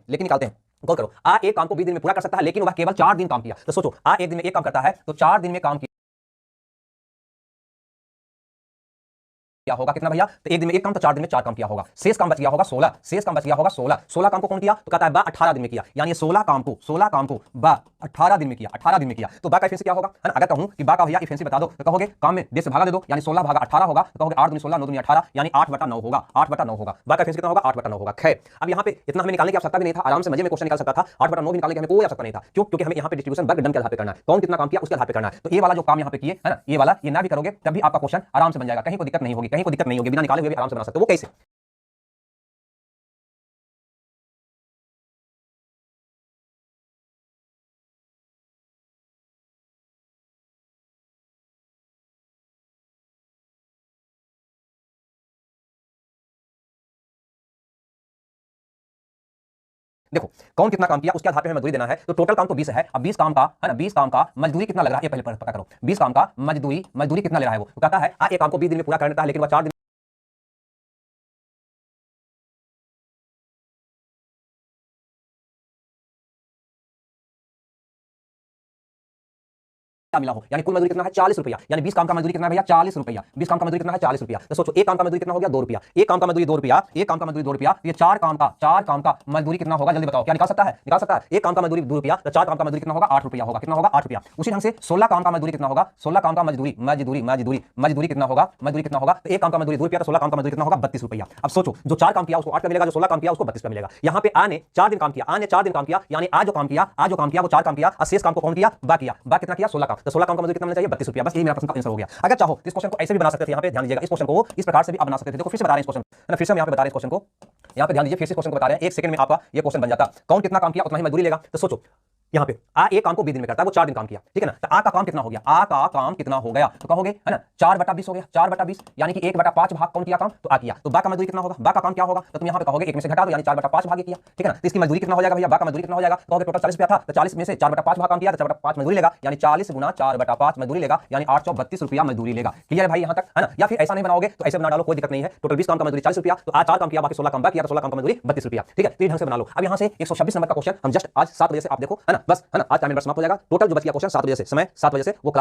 हैं। गौर करो, आ एक काम को 20 दिन में पूरा कर सकता है लेकिन वह केवल 4 दिन काम किया। तो सोचो आ एक दिन में एक काम करता है तो 4 दिन में काम किया क्या होगा, कितना भैया, तो एक दिन में एक काम तो 4 दिन में 4 काम किया होगा, शेष काम बच गया होगा 16, शेष काम बच गया होगा 16। 16 काम को कौन किया, तो कहता है बा 18 दिन में किया, यानी 16 काम को बा 18 दिन में किया, 18 दिन में किया। तो बा का इफिशिएंसी क्या होगा, है ना। अगर कहूं कि बा का भैया इफिशिएंसी बता दो तो कहोगे काम में डेढ़ से भागा दे दो, यानी 16 भागा 18 होगा, तो कहोगे 8 दूनी 16 9 दूनी 18 यानी 8/9 होगा, 8/9 होगा। बा का इफिशिएंसी कितना होगा 8/9 होगा। खैर अब यहाँ पे इतना हमें निकालने की आवश्यकता भी नहीं था, आराम से मजे में क्वेश्चन निकाल सकता था। 8/9 निकालने की हमें कोई आवश्यकता नहीं था, क्यों, क्योंकि हमें यहाँ पे डिस्ट्रीब्यूशन वर्क डन के आधार पे करना है, कौन कितना काम किया उसके आधार पे करना है। तो ये वाला जो काम यहाँ पे किए, है ना, ये वाला ये ना भी करोगे तब भी आपका क्वेश्चन आराम से बन जाएगा, कहीं कोई दिक्कत नहीं होगी, कहीं कोई दिक्कत नहीं होगी, बिना निकाले हुए भी आराम से बना सकते हो। वो कैसे, देखो कौन कितना काम किया उसके आधार पे हमें मजदूरी देना है। तो टोटल काम तो 20 है, अब 20 काम का, है ना, 20 काम का मजदूरी कितना लग रहा है ये पहले पता करो। 20 काम का मजदूरी कितना ले रहा है वो, तो कहता है आ एक काम को 20 दिन में पूरा कर देता है लेकिन वह 4 दिन मिला हो, यानी कुल मजदूरी कितना है 40 रुपया, यानी 20 काम का मजदूरी कितना है भैया 40 रुपया, 20 काम का मजदूरी कितना है 40 रुपया। तो सोचो एक काम का मजदूरी कितना हो गया 2 रुपया, एक काम का मजदूरी 2 रुपया, एक काम का मजदूरी 2 रुपया, ये 4 काम का मजदूरी कितना होगा जल्दी बताओ, क्या निकाल सकता है, एक काम का मजदूरी 2 रुपया तो 4 काम का मजदूरी कितना होगा 8 रुपया होगा, कितना होगा 8 रुपया। उसी ढंग से 16 काम का मजदूरी कितना होगा, 16 काम का मजदूरी कितना होगा, तो एक काम का मजदूरी 2 रुपया तो 16 काम का मजदूरी कितना होगा 32 रुपया। अब सोचो जो 4 काम किया उसको 8 का मिलेगा, जो 16 काम किया उसको 32 का मिलेगा। यहाँ पे आ ने 4 दिन काम किया, यानी आज जो काम किया वो 4 काम किया और शेष काम को कौन किया बा किया, बा कितना किया 16 काम, तो 16 काम का मजदूरी कितना मिलना चाहिए 32 रुपया। बस यही मेरा प्रश्न का आंसर हो गया। अगर चाहो इस क्वेश्चन को ऐसे भी बना सकते थे, यहाँ पे ध्यान दीजिएगा, इस क्वेश्चन को इस प्रकार से भी आप बना सकते थे। देखो फिर से बता रहे हैं इस क्वेश्चन, है ना, फिर से हम यहाँ पे बता रहे हैं इस क्वेश्चन को, यहाँ पे ध्यान दीजिए, फिर से क्वेश्चन को बता रहे हैं, एक सेकंड में आपका ये क्वेश्चन बन जाता। कौन कितना काम किया उतना ही मजदूरी लेगा। तो सोचो यहाँ पे आ एक काम को 20 दिन में करता है, वो 4 दिन काम किया, ठीक है ना। तो आ का काम कितना हो गया, आ का काम कितना हो गया, तो कहोगे है ना 4/20 हो गया, 4/20 यानी कि 1/5 भाग कौन किया काम, तो आ किया। तो बा का मजदूरी कितना होगा, बा का काम क्या होगा, तो तुम यहाँ पे कहोगे एक में से घटा दो, यानी 4/5 भाग किया, ठीक है ना। तो इसकी मजदूरी कितना हो जाएगा भैया, बा का मजदूरी कितना हो जाएगा, कहोगे टोटल 40 रुपया था तो 40 में से 4/5 भाग काम किया तो 4/5 मजदूरी लेगा, यानी 40 गुना 4/5 मजदूरी लेगा, यानी 832 रुपया मजदूरी लेगा। क्लियर है भाई यहाँ तक, है ना। या फिर ऐसा नहीं बनाओगे तो ऐसे बना डालो, कोई दिक्कत नहीं है। टोटल 20 काम का मजदूरी 40 रुपया, तो आज 4 काम किया बाकी 16 काम बा किया तो 16 काम का मजदूरी 32 रुपया, ठीक है। तो ढंग से बना लो। अब यहाँ से 126 नंबर का क्वेश्चन हम जस्ट आज 7 बजे से आप देखो, है ना, बस, है ना, आज टाइम समाप्त हो जाएगा। टोटल जो बच गया क्वेश्चन 7 बजे से, समय 7 बजे से वो क्लास